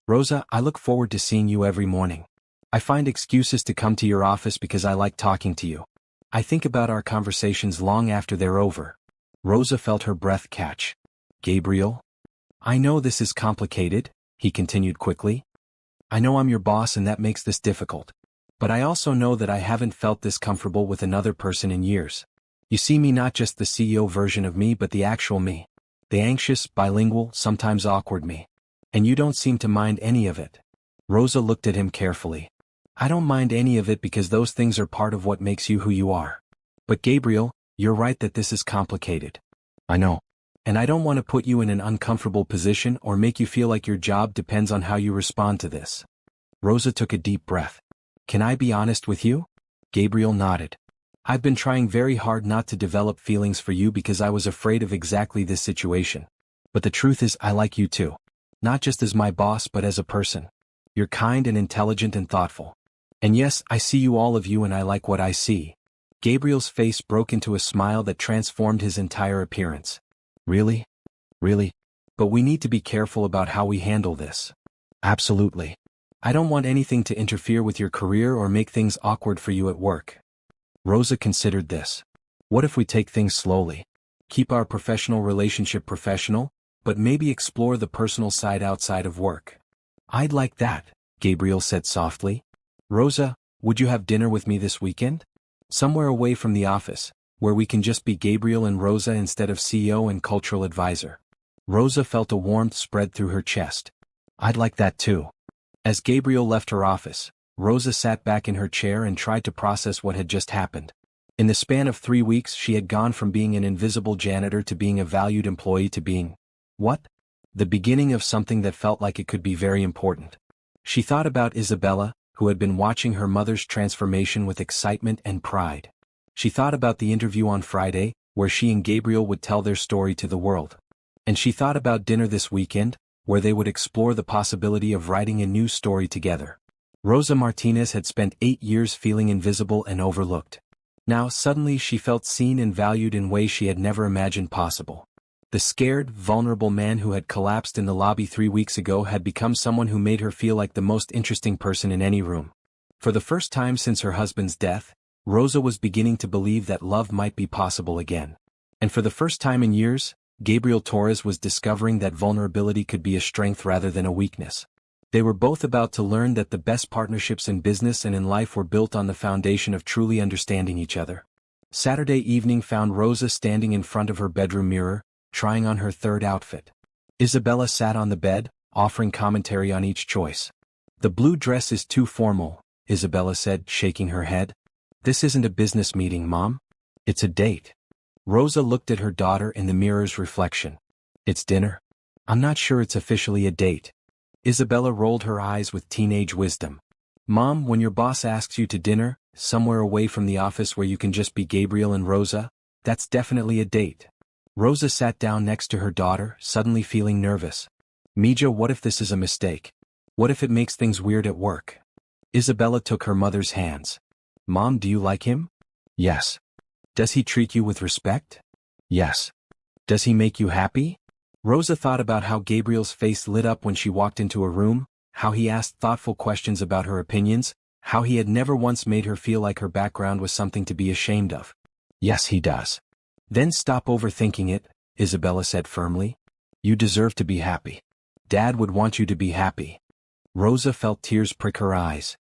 Rosa, I look forward to seeing you every morning. I find excuses to come to your office because I like talking to you. I think about our conversations long after they're over. Rosa felt her breath catch. Gabriel? I know this is complicated, he continued quickly. I know I'm your boss and that makes this difficult. But I also know that I haven't felt this comfortable with another person in years. You see me not just the CEO version of me but the actual me. The anxious, bilingual, sometimes awkward me. And you don't seem to mind any of it. Rosa looked at him carefully. I don't mind any of it because those things are part of what makes you who you are. But Gabriel, you're right that this is complicated. I know. And I don't want to put you in an uncomfortable position or make you feel like your job depends on how you respond to this. Rosa took a deep breath. Can I be honest with you? Gabriel nodded. I've been trying very hard not to develop feelings for you because I was afraid of exactly this situation. But the truth is I like you too. Not just as my boss but as a person. You're kind and intelligent and thoughtful. And yes, I see you, all of you, and I like what I see. Gabriel's face broke into a smile that transformed his entire appearance. Really? Really? But we need to be careful about how we handle this. Absolutely. I don't want anything to interfere with your career or make things awkward for you at work. Rosa considered this. What if we take things slowly? Keep our professional relationship professional, but maybe explore the personal side outside of work. I'd like that, Gabriel said softly. Rosa, would you have dinner with me this weekend? Somewhere away from the office, where we can just be Gabriel and Rosa instead of CEO and cultural advisor. Rosa felt a warmth spread through her chest. I'd like that too. As Gabriel left her office, Rosa sat back in her chair and tried to process what had just happened. In the span of 3 weeks she had gone from being an invisible janitor to being a valued employee to being, what? The beginning of something that felt like it could be very important. She thought about Isabella, who had been watching her mother's transformation with excitement and pride. She thought about the interview on Friday, where she and Gabriel would tell their story to the world. And she thought about dinner this weekend, where they would explore the possibility of writing a new story together. Rosa Martinez had spent 8 years feeling invisible and overlooked. Now suddenly she felt seen and valued in ways she had never imagined possible. The scared, vulnerable man who had collapsed in the lobby 3 weeks ago had become someone who made her feel like the most interesting person in any room. For the first time since her husband's death, Rosa was beginning to believe that love might be possible again. And for the first time in years, Gabriel Torres was discovering that vulnerability could be a strength rather than a weakness. They were both about to learn that the best partnerships in business and in life were built on the foundation of truly understanding each other. Saturday evening found Rosa standing in front of her bedroom mirror, trying on her third outfit. Isabella sat on the bed, offering commentary on each choice. The blue dress is too formal, Isabella said, shaking her head. This isn't a business meeting, Mom. It's a date. Rosa looked at her daughter in the mirror's reflection. It's dinner? I'm not sure it's officially a date. Isabella rolled her eyes with teenage wisdom. Mom, when your boss asks you to dinner, somewhere away from the office where you can just be Gabriel and Rosa, that's definitely a date. Rosa sat down next to her daughter, suddenly feeling nervous. Mija, what if this is a mistake? What if it makes things weird at work? Isabella took her mother's hands. Mom, do you like him? Yes. Does he treat you with respect? Yes. Does he make you happy? Rosa thought about how Gabriel's face lit up when she walked into a room, how he asked thoughtful questions about her opinions, how he had never once made her feel like her background was something to be ashamed of. Yes, he does. Then stop overthinking it, Isabella said firmly. You deserve to be happy. Dad would want you to be happy. Rosa felt tears prick her eyes.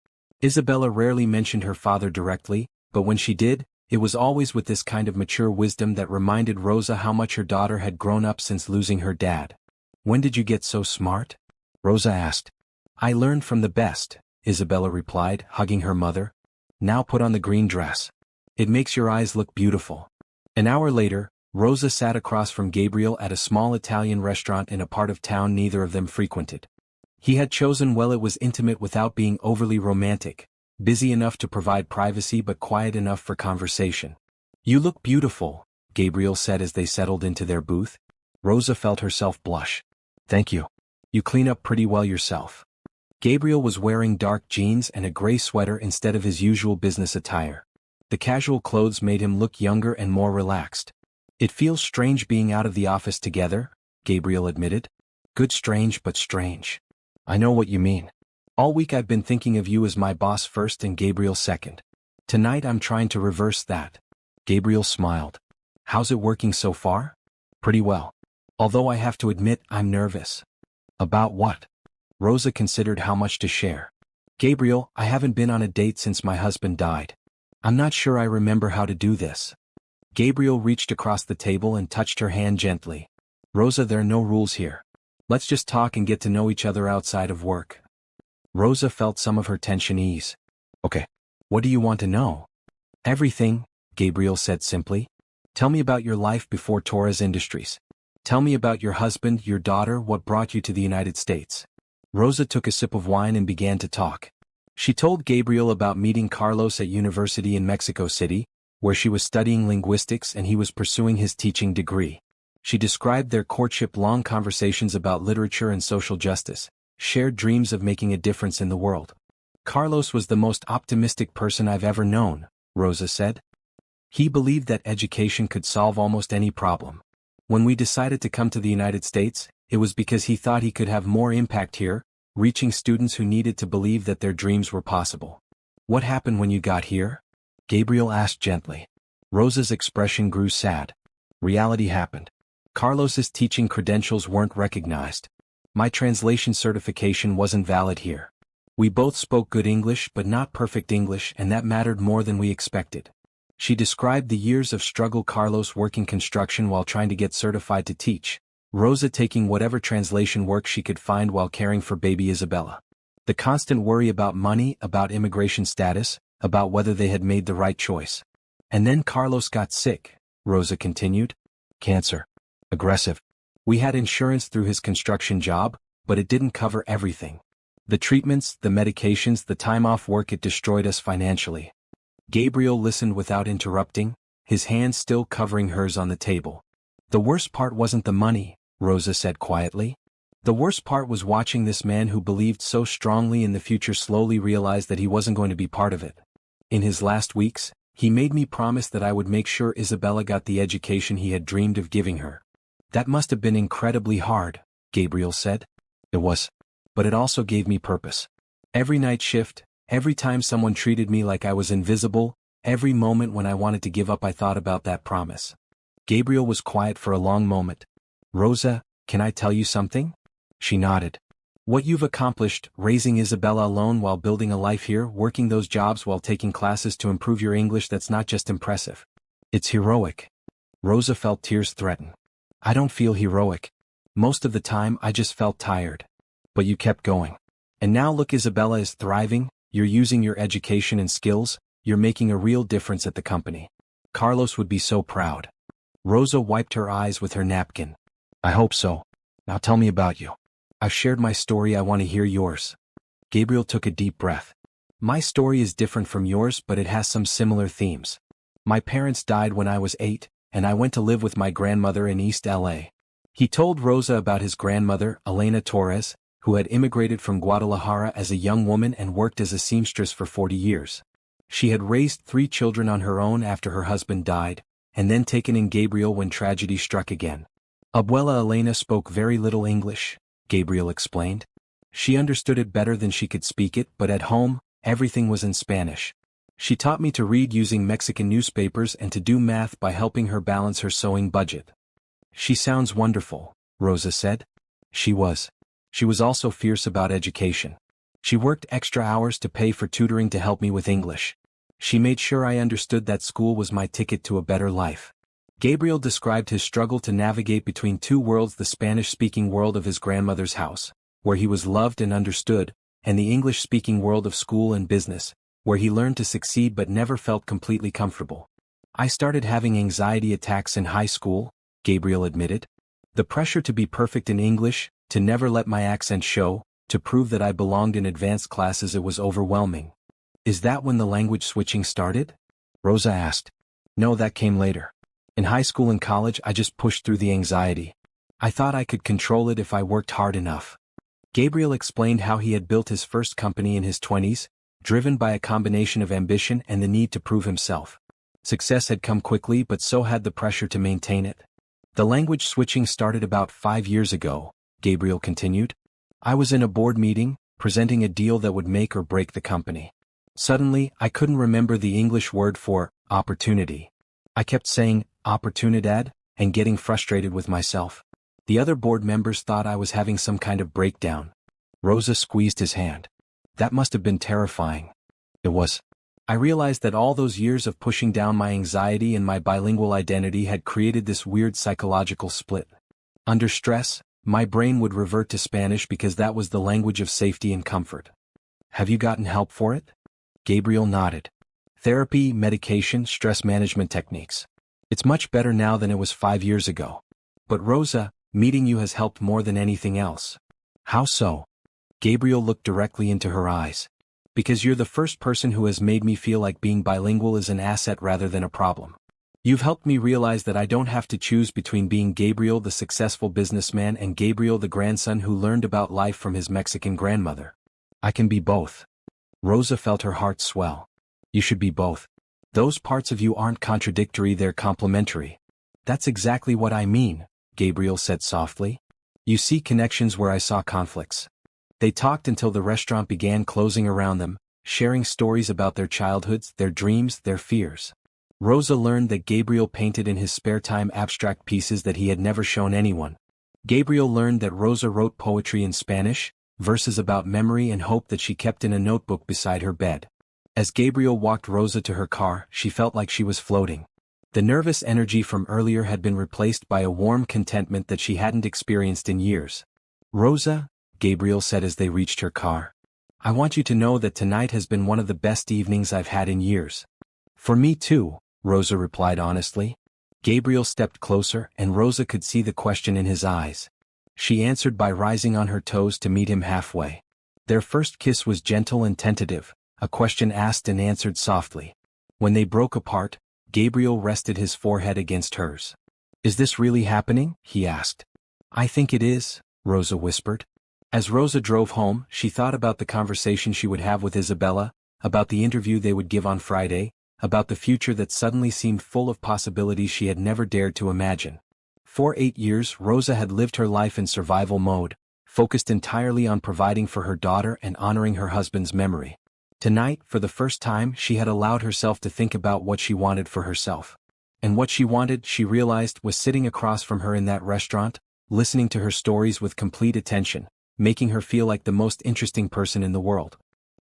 Isabella rarely mentioned her father directly, but when she did, it was always with this kind of mature wisdom that reminded Rosa how much her daughter had grown up since losing her dad. When did you get so smart? Rosa asked. I learned from the best, Isabella replied, hugging her mother. Now put on the green dress. It makes your eyes look beautiful. An hour later, Rosa sat across from Gabriel at a small Italian restaurant in a part of town neither of them frequented. He had chosen well. It was intimate without being overly romantic, busy enough to provide privacy but quiet enough for conversation. You look beautiful, Gabriel said as they settled into their booth. Rosa felt herself blush. Thank you. You clean up pretty well yourself. Gabriel was wearing dark jeans and a gray sweater instead of his usual business attire. The casual clothes made him look younger and more relaxed. It feels strange being out of the office together, Gabriel admitted. Good strange but strange. I know what you mean. All week I've been thinking of you as my boss first and Gabriel second. Tonight I'm trying to reverse that. Gabriel smiled. How's it working so far? Pretty well. Although I have to admit I'm nervous. About what? Rosa considered how much to share. Gabriel, I haven't been on a date since my husband died. I'm not sure I remember how to do this. Gabriel reached across the table and touched her hand gently. Rosa, there are no rules here. Let's just talk and get to know each other outside of work. Rosa felt some of her tension ease. Okay. What do you want to know? Everything, Gabriel said simply. Tell me about your life before Torres Industries. Tell me about your husband, your daughter, what brought you to the United States. Rosa took a sip of wine and began to talk. She told Gabriel about meeting Carlos at university in Mexico City, where she was studying linguistics and he was pursuing his teaching degree. She described their courtship, long conversations about literature and social justice, shared dreams of making a difference in the world. Carlos was the most optimistic person I've ever known, Rosa said. He believed that education could solve almost any problem. When we decided to come to the United States, it was because he thought he could have more impact here, reaching students who needed to believe that their dreams were possible. What happened when you got here? Gabriel asked gently. Rosa's expression grew sad. Reality happened. Carlos's teaching credentials weren't recognized. My translation certification wasn't valid here. We both spoke good English but not perfect English, and that mattered more than we expected. She described the years of struggle, Carlos working construction while trying to get certified to teach, Rosa taking whatever translation work she could find while caring for baby Isabella. The constant worry about money, about immigration status, about whether they had made the right choice. And then Carlos got sick, Rosa continued. Cancer. Aggressive. We had insurance through his construction job, but it didn't cover everything. The treatments, the medications, the time off work, it destroyed us financially. Gabriel listened without interrupting, his hand still covering hers on the table. The worst part wasn't the money, Rosa said quietly. The worst part was watching this man who believed so strongly in the future slowly realize that he wasn't going to be part of it. In his last weeks, he made me promise that I would make sure Isabella got the education he had dreamed of giving her. That must have been incredibly hard, Gabriel said. It was. But it also gave me purpose. Every night shift, every time someone treated me like I was invisible, every moment when I wanted to give up, I thought about that promise. Gabriel was quiet for a long moment. Rosa, can I tell you something? She nodded. What you've accomplished, raising Isabella alone while building a life here, working those jobs while taking classes to improve your English, that's not just impressive. It's heroic. Rosa felt tears threaten. I don't feel heroic. Most of the time I just felt tired. But you kept going. And now look, Isabella is thriving, you're using your education and skills, you're making a real difference at the company. Carlos would be so proud. Rosa wiped her eyes with her napkin. I hope so. Now tell me about you. I've shared my story, I want to hear yours. Gabriel took a deep breath. My story is different from yours, but it has some similar themes. My parents died when I was 8, and I went to live with my grandmother in East LA. He told Rosa about his grandmother, Elena Torres, who had immigrated from Guadalajara as a young woman and worked as a seamstress for 40 years. She had raised 3 children on her own after her husband died, and then taken in Gabriel when tragedy struck again. Abuela Elena spoke very little English, Gabriel explained. She understood it better than she could speak it, but at home, everything was in Spanish. She taught me to read using Mexican newspapers and to do math by helping her balance her sewing budget. She sounds wonderful, Rosa said. She was. She was also fierce about education. She worked extra hours to pay for tutoring to help me with English. She made sure I understood that school was my ticket to a better life. Gabriel described his struggle to navigate between 2 worlds: the Spanish-speaking world of his grandmother's house, where he was loved and understood, and the English-speaking world of school and business, where he learned to succeed but never felt completely comfortable. I started having anxiety attacks in high school, Gabriel admitted. The pressure to be perfect in English, to never let my accent show, to prove that I belonged in advanced classes, it was overwhelming. Is that when the language switching started? Rosa asked. No, that came later. In high school and college I just pushed through the anxiety. I thought I could control it if I worked hard enough. Gabriel explained how he had built his first company in his 20s, driven by a combination of ambition and the need to prove himself. Success had come quickly, but so had the pressure to maintain it. The language switching started about 5 years ago, Gabriel continued. I was in a board meeting, presenting a deal that would make or break the company. Suddenly, I couldn't remember the English word for opportunity. I kept saying, opportunidad, and getting frustrated with myself. The other board members thought I was having some kind of breakdown. Rosa squeezed his hand. That must have been terrifying. It was. I realized that all those years of pushing down my anxiety and my bilingual identity had created this weird psychological split. Under stress, my brain would revert to Spanish because that was the language of safety and comfort. Have you gotten help for it? Gabriel nodded. Therapy, medication, stress management techniques. It's much better now than it was 5 years ago. But Rosa, meeting you has helped more than anything else. How so? Gabriel looked directly into her eyes. Because you're the first person who has made me feel like being bilingual is an asset rather than a problem. You've helped me realize that I don't have to choose between being Gabriel the successful businessman and Gabriel the grandson who learned about life from his Mexican grandmother. I can be both. Rosa felt her heart swell. You should be both. Those parts of you aren't contradictory, they're complementary. That's exactly what I mean, Gabriel said softly. You see connections where I saw conflicts. They talked until the restaurant began closing around them, sharing stories about their childhoods, their dreams, their fears. Rosa learned that Gabriel painted in his spare time abstract pieces that he had never shown anyone. Gabriel learned that Rosa wrote poetry in Spanish, verses about memory and hope that she kept in a notebook beside her bed. As Gabriel walked Rosa to her car, she felt like she was floating. The nervous energy from earlier had been replaced by a warm contentment that she hadn't experienced in years. Rosa, Gabriel said as they reached her car, I want you to know that tonight has been one of the best evenings I've had in years. For me too, Rosa replied honestly. Gabriel stepped closer and Rosa could see the question in his eyes. She answered by rising on her toes to meet him halfway. Their first kiss was gentle and tentative, a question asked and answered softly. When they broke apart, Gabriel rested his forehead against hers. Is this really happening? He asked. I think it is, Rosa whispered. As Rosa drove home, she thought about the conversation she would have with Isabella, about the interview they would give on Friday, about the future that suddenly seemed full of possibilities she had never dared to imagine. For 8 years, Rosa had lived her life in survival mode, focused entirely on providing for her daughter and honoring her husband's memory. Tonight, for the first time, she had allowed herself to think about what she wanted for herself. And what she wanted, she realized, was sitting across from her in that restaurant, listening to her stories with complete attention, making her feel like the most interesting person in the world.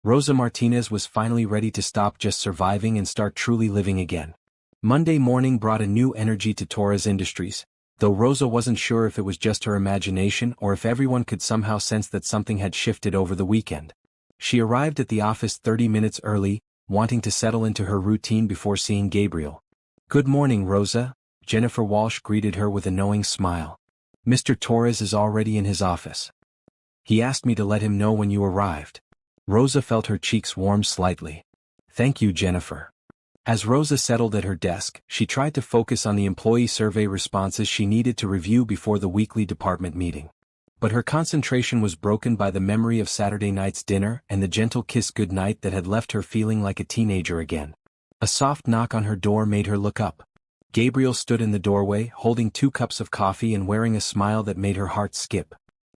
Rosa Martinez was finally ready to stop just surviving and start truly living again. Monday morning brought a new energy to Torres Industries, though Rosa wasn't sure if it was just her imagination or if everyone could somehow sense that something had shifted over the weekend. She arrived at the office 30 minutes early, wanting to settle into her routine before seeing Gabriel. Good morning, Rosa, Jennifer Walsh greeted her with a knowing smile. Mr. Torres is already in his office. He asked me to let him know when you arrived. Rosa felt her cheeks warm slightly. Thank you, Jennifer. As Rosa settled at her desk, she tried to focus on the employee survey responses she needed to review before the weekly department meeting. But her concentration was broken by the memory of Saturday night's dinner and the gentle kiss goodnight that had left her feeling like a teenager again. A soft knock on her door made her look up. Gabriel stood in the doorway, holding 2 cups of coffee and wearing a smile that made her heart skip.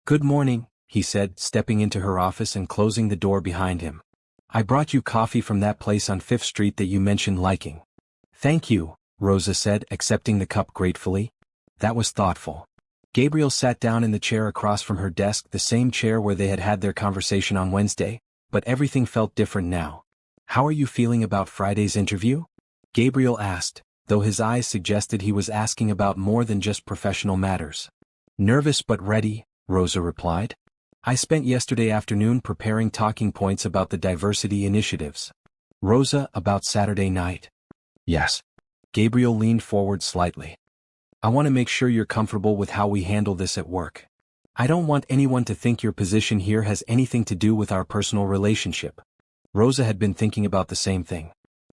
"Good morning," he said, stepping into her office and closing the door behind him. "I brought you coffee from that place on 5th Street that you mentioned liking." "Thank you," Rosa said, accepting the cup gratefully. That was thoughtful. Gabriel sat down in the chair across from her desk, the same chair where they had had their conversation on Wednesday, but everything felt different now. "How are you feeling about Friday's interview?" Gabriel asked, though his eyes suggested he was asking about more than just professional matters. "Nervous but ready," Rosa replied. "I spent yesterday afternoon preparing talking points about the diversity initiatives." "Rosa, about Saturday night?" "Yes." Gabriel leaned forward slightly. "I want to make sure you're comfortable with how we handle this at work. I don't want anyone to think your position here has anything to do with our personal relationship." Rosa had been thinking about the same thing.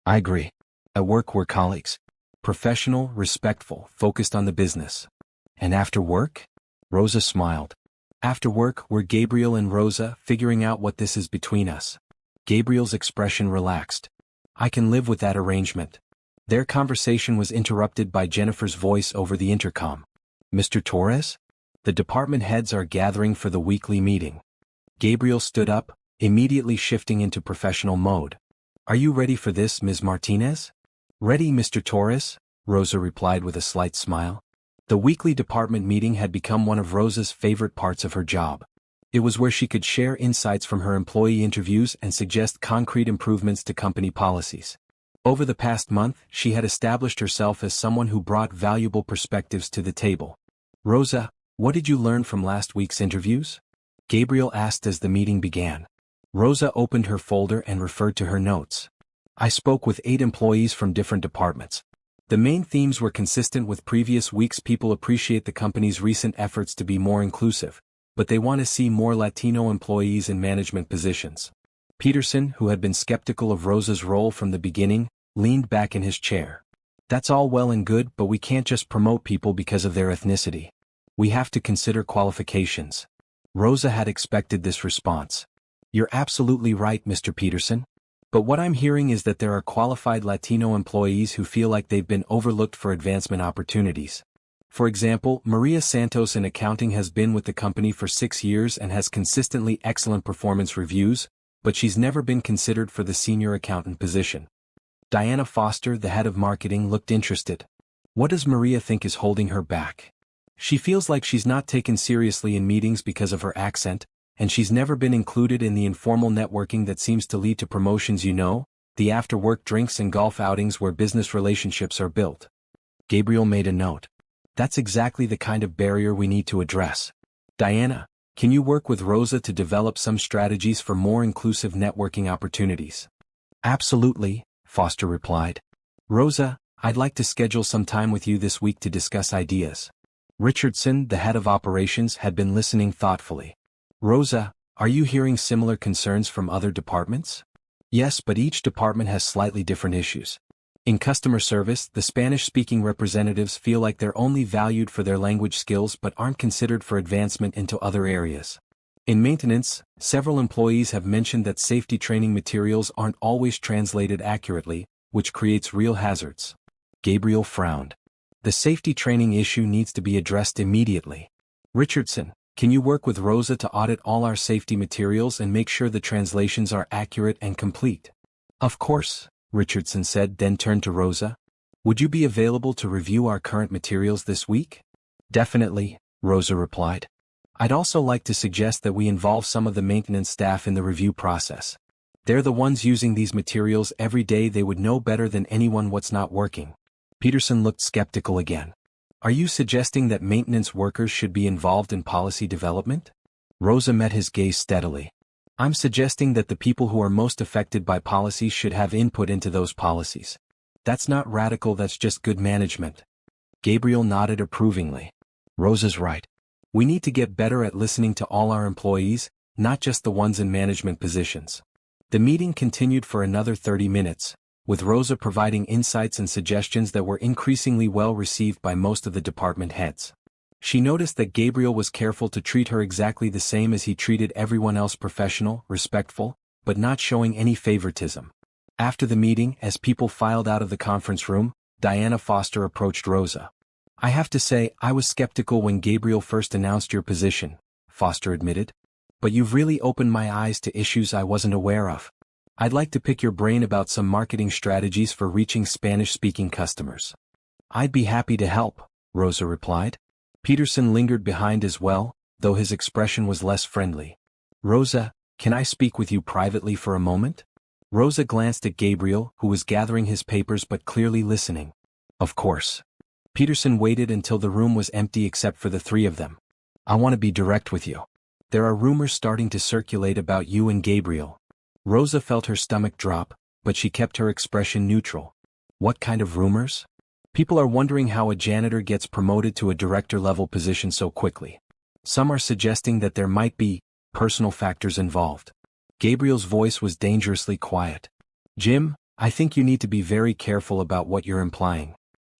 "I agree. At work we're colleagues. Professional, respectful, focused on the business." "And after work?" Rosa smiled. "After work, we're Gabriel and Rosa, figuring out what this is between us." Gabriel's expression relaxed. "I can live with that arrangement." Their conversation was interrupted by Jennifer's voice over the intercom. "Mr. Torres? The department heads are gathering for the weekly meeting." Gabriel stood up, immediately shifting into professional mode. "Are you ready for this, Ms. Martinez?" "Ready, Mr. Torres," Rosa replied with a slight smile. The weekly department meeting had become one of Rosa's favorite parts of her job. It was where she could share insights from her employee interviews and suggest concrete improvements to company policies. Over the past month, she had established herself as someone who brought valuable perspectives to the table. "Rosa, what did you learn from last week's interviews?" Gabriel asked as the meeting began. Rosa opened her folder and referred to her notes. "I spoke with 8 employees from different departments. The main themes were consistent with previous weeks. People appreciate the company's recent efforts to be more inclusive, but they want to see more Latino employees in management positions." Peterson, who had been skeptical of Rosa's role from the beginning, leaned back in his chair. "That's all well and good, but we can't just promote people because of their ethnicity. We have to consider qualifications." Rosa had expected this response. "You're absolutely right, Mr. Peterson. But what I'm hearing is that there are qualified Latino employees who feel like they've been overlooked for advancement opportunities. For example, Maria Santos in accounting has been with the company for 6 years and has consistently excellent performance reviews, but she's never been considered for the senior accountant position." Diana Foster, the head of marketing, looked interested. "What does Maria think is holding her back?" "She feels like she's not taken seriously in meetings because of her accent, and she's never been included in the informal networking that seems to lead to promotions, the after-work drinks and golf outings where business relationships are built." Gabriel made a note. "That's exactly the kind of barrier we need to address. Diana, can you work with Rosa to develop some strategies for more inclusive networking opportunities?" "Absolutely," Foster replied. "Rosa, I'd like to schedule some time with you this week to discuss ideas." Richardson, the head of operations, had been listening thoughtfully. "Rosa, are you hearing similar concerns from other departments?" "Yes, but each department has slightly different issues. In customer service, the Spanish-speaking representatives feel like they're only valued for their language skills but aren't considered for advancement into other areas. In maintenance, several employees have mentioned that safety training materials aren't always translated accurately, which creates real hazards." Gabriel frowned. "The safety training issue needs to be addressed immediately. Richardson, can you work with Rosa to audit all our safety materials and make sure the translations are accurate and complete?" "Of course," Richardson said, then turned to Rosa. "Would you be available to review our current materials this week?" "Definitely," Rosa replied. "I'd also like to suggest that we involve some of the maintenance staff in the review process. They're the ones using these materials every day. They would know better than anyone what's not working." Peterson looked skeptical again. "Are you suggesting that maintenance workers should be involved in policy development?" Rosa met his gaze steadily. "I'm suggesting that the people who are most affected by policies should have input into those policies. That's not radical, that's just good management." Gabriel nodded approvingly. "Rosa's right. We need to get better at listening to all our employees, not just the ones in management positions. The meeting continued for another 30 minutes, with Rosa providing insights and suggestions that were increasingly well received by most of the department heads. She noticed that Gabriel was careful to treat her exactly the same as he treated everyone else: professional, respectful, but not showing any favoritism. After the meeting, as people filed out of the conference room, Diana Foster approached Rosa. "I have to say, I was skeptical when Gabriel first announced your position," Foster admitted. "But you've really opened my eyes to issues I wasn't aware of. I'd like to pick your brain about some marketing strategies for reaching Spanish-speaking customers." "I'd be happy to help," Rosa replied. Peterson lingered behind as well, though his expression was less friendly. "Rosa, can I speak with you privately for a moment?" Rosa glanced at Gabriel, who was gathering his papers but clearly listening. "Of course." Peterson waited until the room was empty except for the three of them. "I want to be direct with you. There are rumors starting to circulate about you and Gabriel." Rosa felt her stomach drop, but she kept her expression neutral. "What kind of rumors?" "People are wondering how a janitor gets promoted to a director-level position so quickly. Some are suggesting that there might be personal factors involved." Gabriel's voice was dangerously quiet. "Jim, I think you need to be very careful about what you're implying."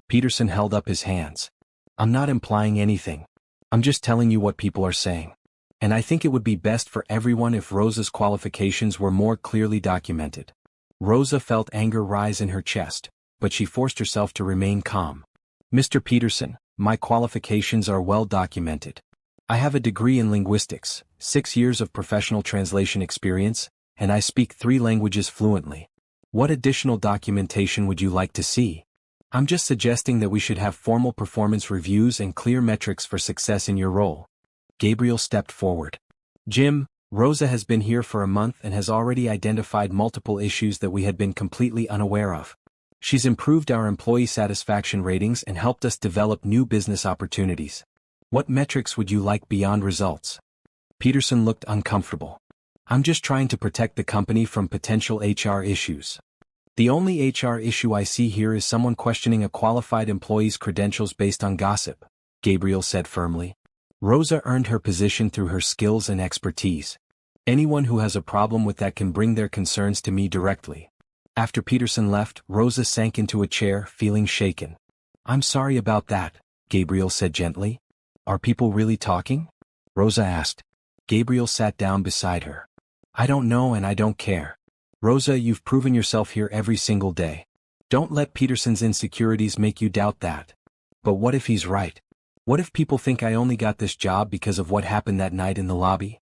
Peterson held up his hands. "I'm not implying anything. I'm just telling you what people are saying. And I think it would be best for everyone if Rosa's qualifications were more clearly documented." Rosa felt anger rise in her chest, but she forced herself to remain calm. "Mr. Peterson, my qualifications are well documented. I have a degree in linguistics, 6 years of professional translation experience, and I speak 3 languages fluently. What additional documentation would you like to see? I'm just suggesting that we should have formal performance reviews and clear metrics for success in your role." Gabriel stepped forward. "Jim, Rosa has been here for a month and has already identified multiple issues that we had been completely unaware of. She's improved our employee satisfaction ratings and helped us develop new business opportunities. What metrics would you like beyond results?" Peterson looked uncomfortable. "I'm just trying to protect the company from potential HR issues." "The only HR issue I see here is someone questioning a qualified employee's credentials based on gossip," Gabriel said firmly. "Rosa earned her position through her skills and expertise. Anyone who has a problem with that can bring their concerns to me directly." After Peterson left, Rosa sank into a chair, feeling shaken. "I'm sorry about that," Gabriel said gently. "Are people really talking?" Rosa asked. Gabriel sat down beside her. "I don't know and I don't care. Rosa, you've proven yourself here every single day. Don't let Peterson's insecurities make you doubt that. But what if he's right? What if people think I only got this job because of what happened that night in the lobby?"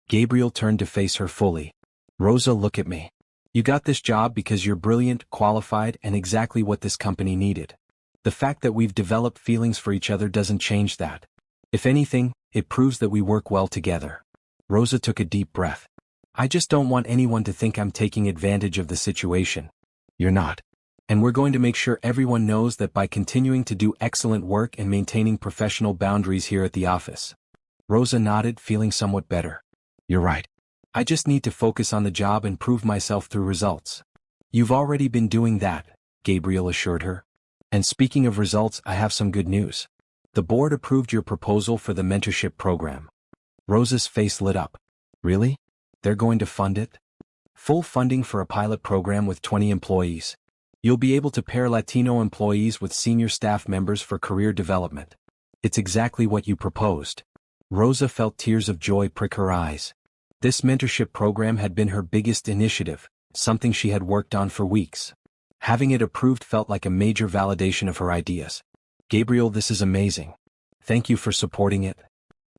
Gabriel turned to face her fully. "Rosa, look at me. You got this job because you're brilliant, qualified, and exactly what this company needed. The fact that we've developed feelings for each other doesn't change that. If anything, it proves that we work well together." Rosa took a deep breath. "I just don't want anyone to think I'm taking advantage of the situation." "You're not. And we're going to make sure everyone knows that by continuing to do excellent work and maintaining professional boundaries here at the office." Rosa nodded, feeling somewhat better. "You're right. I just need to focus on the job and prove myself through results." "You've already been doing that," Gabriel assured her. "And speaking of results, I have some good news. The board approved your proposal for the mentorship program." Rosa's face lit up. "Really? They're going to fund it?" "Full funding for a pilot program with 20 employees. You'll be able to pair Latino employees with senior staff members for career development. It's exactly what you proposed." Rosa felt tears of joy prick her eyes. This mentorship program had been her biggest initiative, something she had worked on for weeks. Having it approved felt like a major validation of her ideas. "Gabriel, this is amazing. Thank you for supporting it.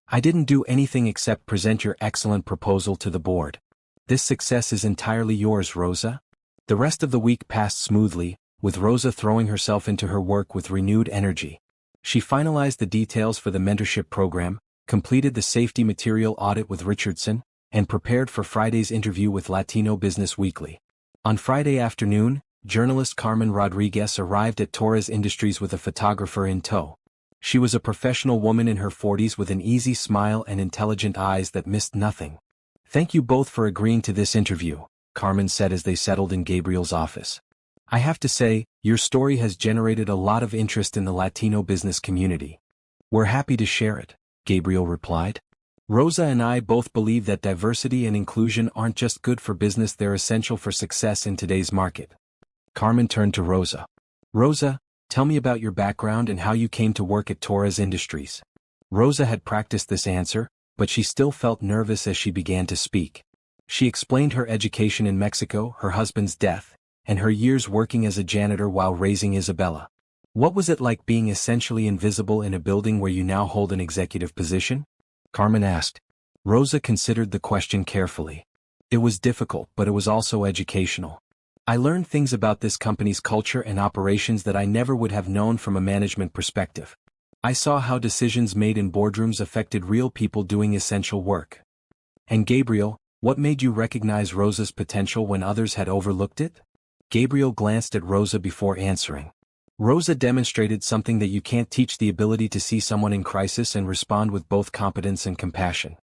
I didn't do anything except present your excellent proposal to the board. This success is entirely yours, Rosa." The rest of the week passed smoothly, with Rosa throwing herself into her work with renewed energy. She finalized the details for the mentorship program, completed the safety material audit with Richardson, and prepared for Friday's interview with Latino Business Weekly. On Friday afternoon, journalist Carmen Rodriguez arrived at Torres Industries with a photographer in tow. She was a professional woman in her 40s with an easy smile and intelligent eyes that missed nothing. "Thank you both for agreeing to this interview," Carmen said as they settled in Gabriel's office. "I have to say, your story has generated a lot of interest in the Latino business community." "We're happy to share it," Gabriel replied. Rosa and I both believe that diversity and inclusion aren't just good for business, they're essential for success in today's market. Carmen turned to Rosa. Rosa, tell me about your background and how you came to work at Torres Industries. Rosa had practiced this answer, but she still felt nervous as she began to speak. She explained her education in Mexico, her husband's death, and her years working as a janitor while raising Isabella. What was it like being essentially invisible in a building where you now hold an executive position? Carmen asked. Rosa considered the question carefully. It was difficult, but it was also educational. I learned things about this company's culture and operations that I never would have known from a management perspective. I saw how decisions made in boardrooms affected real people doing essential work. And Gabriel, what made you recognize Rosa's potential when others had overlooked it? Gabriel glanced at Rosa before answering. Rosa demonstrated something that you can't teach: the ability to see someone in crisis and respond with both competence and compassion.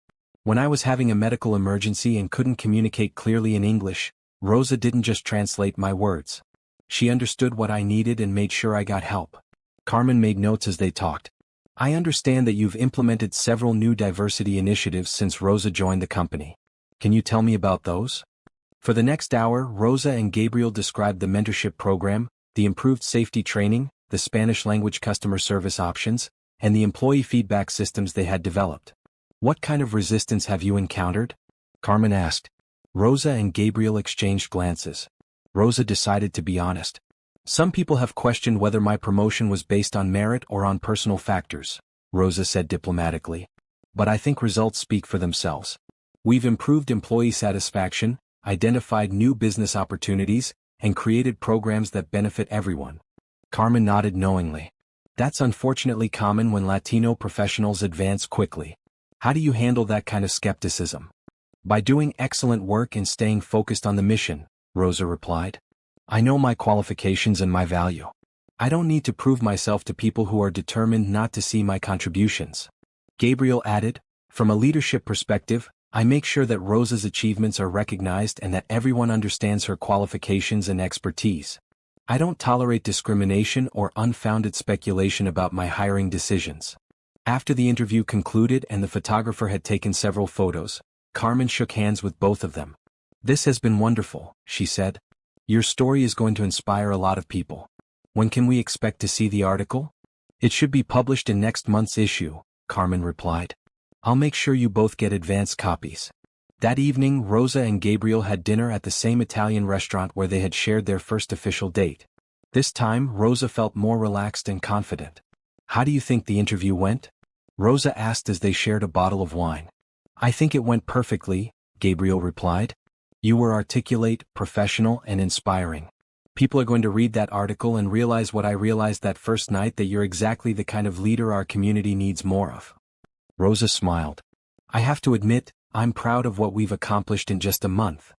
When I was having a medical emergency and couldn't communicate clearly in English, Rosa didn't just translate my words. She understood what I needed and made sure I got help. Carmen made notes as they talked. I understand that you've implemented several new diversity initiatives since Rosa joined the company. Can you tell me about those? For the next hour, Rosa and Gabriel described the mentorship program, the improved safety training, the Spanish-language customer service options, and the employee feedback systems they had developed. What kind of resistance have you encountered? Carmen asked. Rosa and Gabriel exchanged glances. Rosa decided to be honest. Some people have questioned whether my promotion was based on merit or on personal factors, Rosa said diplomatically. But I think results speak for themselves. We've improved employee satisfaction, identified new business opportunities, and created programs that benefit everyone. Carmen nodded knowingly. That's unfortunately common when Latino professionals advance quickly. How do you handle that kind of skepticism? By doing excellent work and staying focused on the mission, Rosa replied. I know my qualifications and my value. I don't need to prove myself to people who are determined not to see my contributions. Gabriel added, from a leadership perspective, I make sure that Rosa's achievements are recognized and that everyone understands her qualifications and expertise. I don't tolerate discrimination or unfounded speculation about my hiring decisions. After the interview concluded and the photographer had taken several photos, Carmen shook hands with both of them. This has been wonderful, she said. Your story is going to inspire a lot of people. When can we expect to see the article? It should be published in next month's issue, Carmen replied. I'll make sure you both get advance copies. That evening, Rosa and Gabriel had dinner at the same Italian restaurant where they had shared their first official date. This time, Rosa felt more relaxed and confident. How do you think the interview went? Rosa asked as they shared a bottle of wine. I think it went perfectly, Gabriel replied. You were articulate, professional, and inspiring. People are going to read that article and realize what I realized that first night, that you're exactly the kind of leader our community needs more of. Rosa smiled. I have to admit, I'm proud of what we've accomplished in just a month.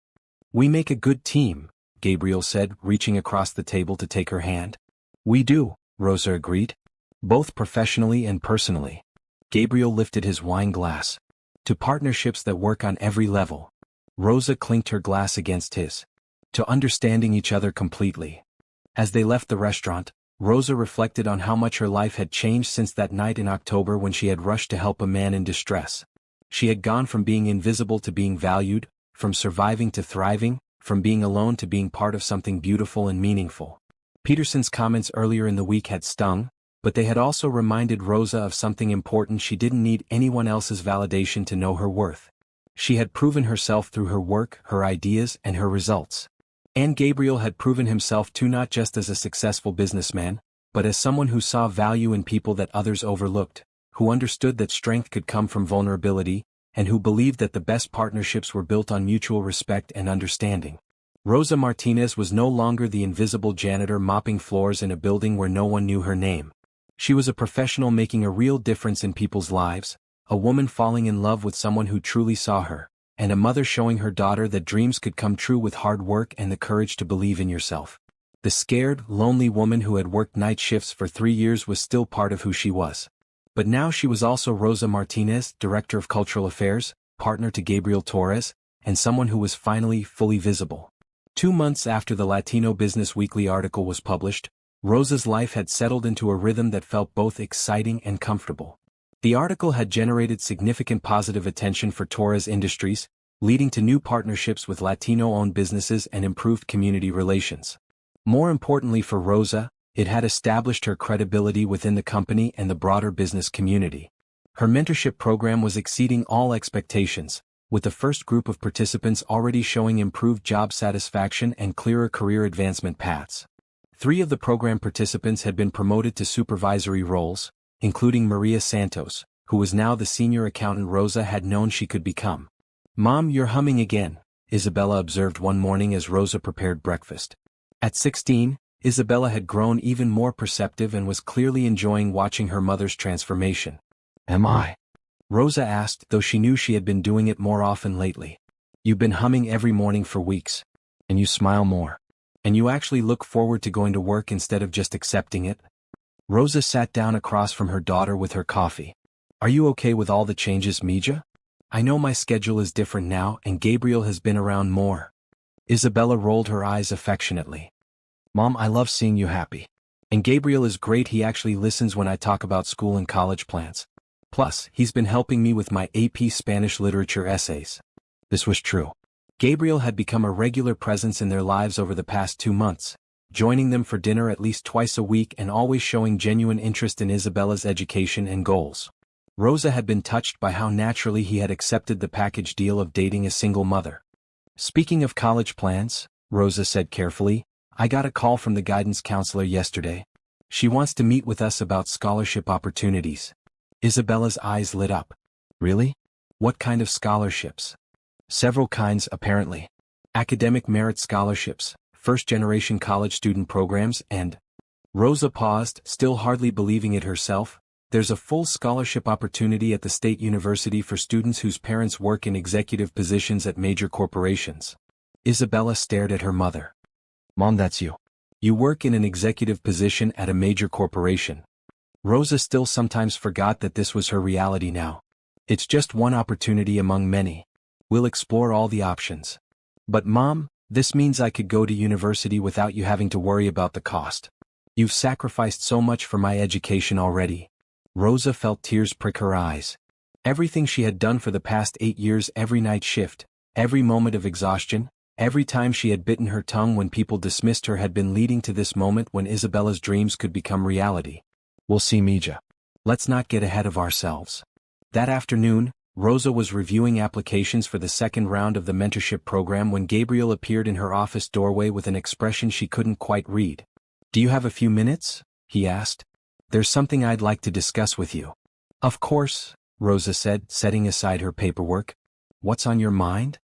We make a good team, Gabriel said, reaching across the table to take her hand. We do, Rosa agreed. Both professionally and personally. Gabriel lifted his wine glass. To partnerships that work on every level. Rosa clinked her glass against his. To understanding each other completely. As they left the restaurant, Rosa reflected on how much her life had changed since that night in October when she had rushed to help a man in distress. She had gone from being invisible to being valued, from surviving to thriving, from being alone to being part of something beautiful and meaningful. Peterson's comments earlier in the week had stung, but they had also reminded Rosa of something important: she didn't need anyone else's validation to know her worth. She had proven herself through her work, her ideas, and her results. And Gabriel had proven himself too, not just as a successful businessman, but as someone who saw value in people that others overlooked, who understood that strength could come from vulnerability, and who believed that the best partnerships were built on mutual respect and understanding. Rosa Martinez was no longer the invisible janitor mopping floors in a building where no one knew her name. She was a professional making a real difference in people's lives, a woman falling in love with someone who truly saw her, and a mother showing her daughter that dreams could come true with hard work and the courage to believe in yourself. The scared, lonely woman who had worked night shifts for 3 years was still part of who she was. But now she was also Rosa Martinez, Director of Cultural Affairs, partner to Gabriel Torres, and someone who was finally fully visible. 2 months after the Latino Business Weekly article was published, Rosa's life had settled into a rhythm that felt both exciting and comfortable. The article had generated significant positive attention for Torres Industries, leading to new partnerships with Latino-owned businesses and improved community relations. More importantly for Rosa, it had established her credibility within the company and the broader business community. Her mentorship program was exceeding all expectations, with the first group of participants already showing improved job satisfaction and clearer career advancement paths. 3 of the program participants had been promoted to supervisory roles, including Maria Santos, who was now the senior accountant Rosa had known she could become. "Mom, you're humming again," Isabella observed one morning as Rosa prepared breakfast. At 16, Isabella had grown even more perceptive and was clearly enjoying watching her mother's transformation. "Am I?" Rosa asked, though she knew she had been doing it more often lately. "You've been humming every morning for weeks. And you smile more. And you actually look forward to going to work instead of just accepting it." Rosa sat down across from her daughter with her coffee. "Are you okay with all the changes, Mija? I know my schedule is different now and Gabriel has been around more." Isabella rolled her eyes affectionately. "Mom, I love seeing you happy. And Gabriel is great, he actually listens when I talk about school and college plans. Plus, he's been helping me with my AP Spanish literature essays." This was true. Gabriel had become a regular presence in their lives over the past 2 months, joining them for dinner at least twice a week and always showing genuine interest in Isabella's education and goals. Rosa had been touched by how naturally he had accepted the package deal of dating a single mother. "Speaking of college plans," Rosa said carefully, "I got a call from the guidance counselor yesterday. She wants to meet with us about scholarship opportunities." Isabella's eyes lit up. "Really? What kind of scholarships?" "Several kinds, apparently. Academic merit scholarships, first-generation college student programs, and—" Rosa paused, still hardly believing it herself. "There's a full scholarship opportunity at the state university for students whose parents work in executive positions at major corporations." Isabella stared at her mother. "Mom, that's you. You work in an executive position at a major corporation." Rosa still sometimes forgot that this was her reality now. "It's just one opportunity among many. We'll explore all the options." "But Mom, this means I could go to university without you having to worry about the cost. You've sacrificed so much for my education already." Rosa felt tears prick her eyes. Everything she had done for the past 8 years, every night shift, every moment of exhaustion, every time she had bitten her tongue when people dismissed her had been leading to this moment when Isabella's dreams could become reality. "We'll see, Mija. Let's not get ahead of ourselves." That afternoon, Rosa was reviewing applications for the second round of the mentorship program when Gabriel appeared in her office doorway with an expression she couldn't quite read. "Do you have a few minutes?" he asked. "There's something I'd like to discuss with you." "Of course," Rosa said, setting aside her paperwork. "What's on your mind?"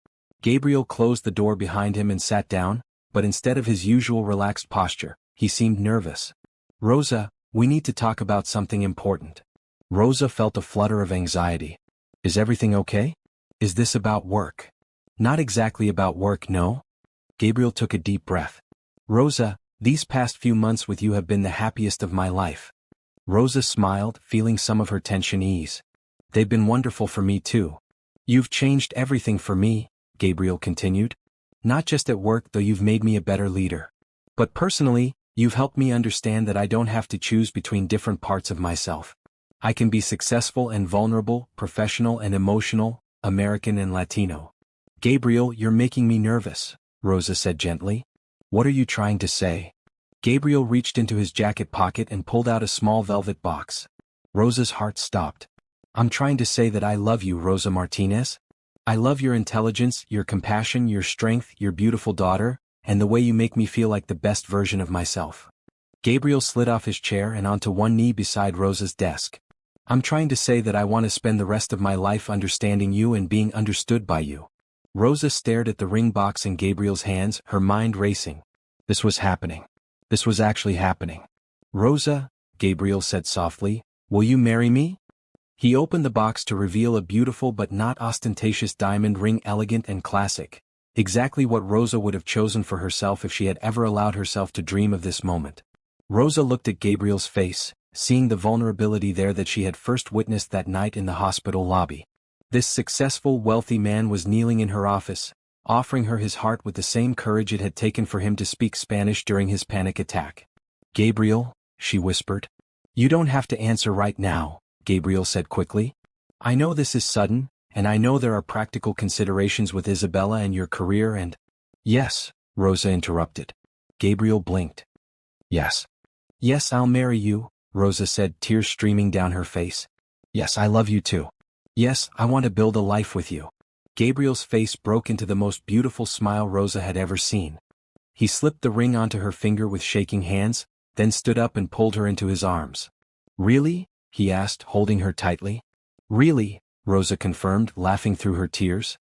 Gabriel closed the door behind him and sat down, but instead of his usual relaxed posture, he seemed nervous. "Rosa, we need to talk about something important." Rosa felt a flutter of anxiety. "Is everything okay? Is this about work?" "Not exactly about work, no." Gabriel took a deep breath. "Rosa, these past few months with you have been the happiest of my life." Rosa smiled, feeling some of her tension ease. "They've been wonderful for me too." "You've changed everything for me," Gabriel continued. "Not just at work, though you've made me a better leader. But personally, you've helped me understand that I don't have to choose between different parts of myself. I can be successful and vulnerable, professional and emotional, American and Latino." "Gabriel, you're making me nervous," Rosa said gently. "What are you trying to say?" Gabriel reached into his jacket pocket and pulled out a small velvet box. Rosa's heart stopped. "I'm trying to say that I love you, Rosa Martinez. I love your intelligence, your compassion, your strength, your beautiful daughter, and the way you make me feel like the best version of myself." Gabriel slid off his chair and onto one knee beside Rosa's desk. "I'm trying to say that I want to spend the rest of my life understanding you and being understood by you." Rosa stared at the ring box in Gabriel's hands, her mind racing. This was happening. This was actually happening. "Rosa," Gabriel said softly, "will you marry me?" He opened the box to reveal a beautiful but not ostentatious diamond ring, elegant and classic. Exactly what Rosa would have chosen for herself if she had ever allowed herself to dream of this moment. Rosa looked at Gabriel's face, seeing the vulnerability there that she had first witnessed that night in the hospital lobby. This successful, wealthy man was kneeling in her office, offering her his heart with the same courage it had taken for him to speak Spanish during his panic attack. "Gabriel," she whispered. "You don't have to answer right now, Gabriel said quickly. I know this is sudden, and I know there are practical considerations with Isabella and your career and— Yes, Rosa interrupted. Gabriel blinked. Yes. Yes, I'll marry you, Rosa said, tears streaming down her face. Yes, I love you too. Yes, I want to build a life with you. Gabriel's face broke into the most beautiful smile Rosa had ever seen. He slipped the ring onto her finger with shaking hands, then stood up and pulled her into his arms. Really? He asked, holding her tightly. Really, Rosa confirmed, laughing through her tears.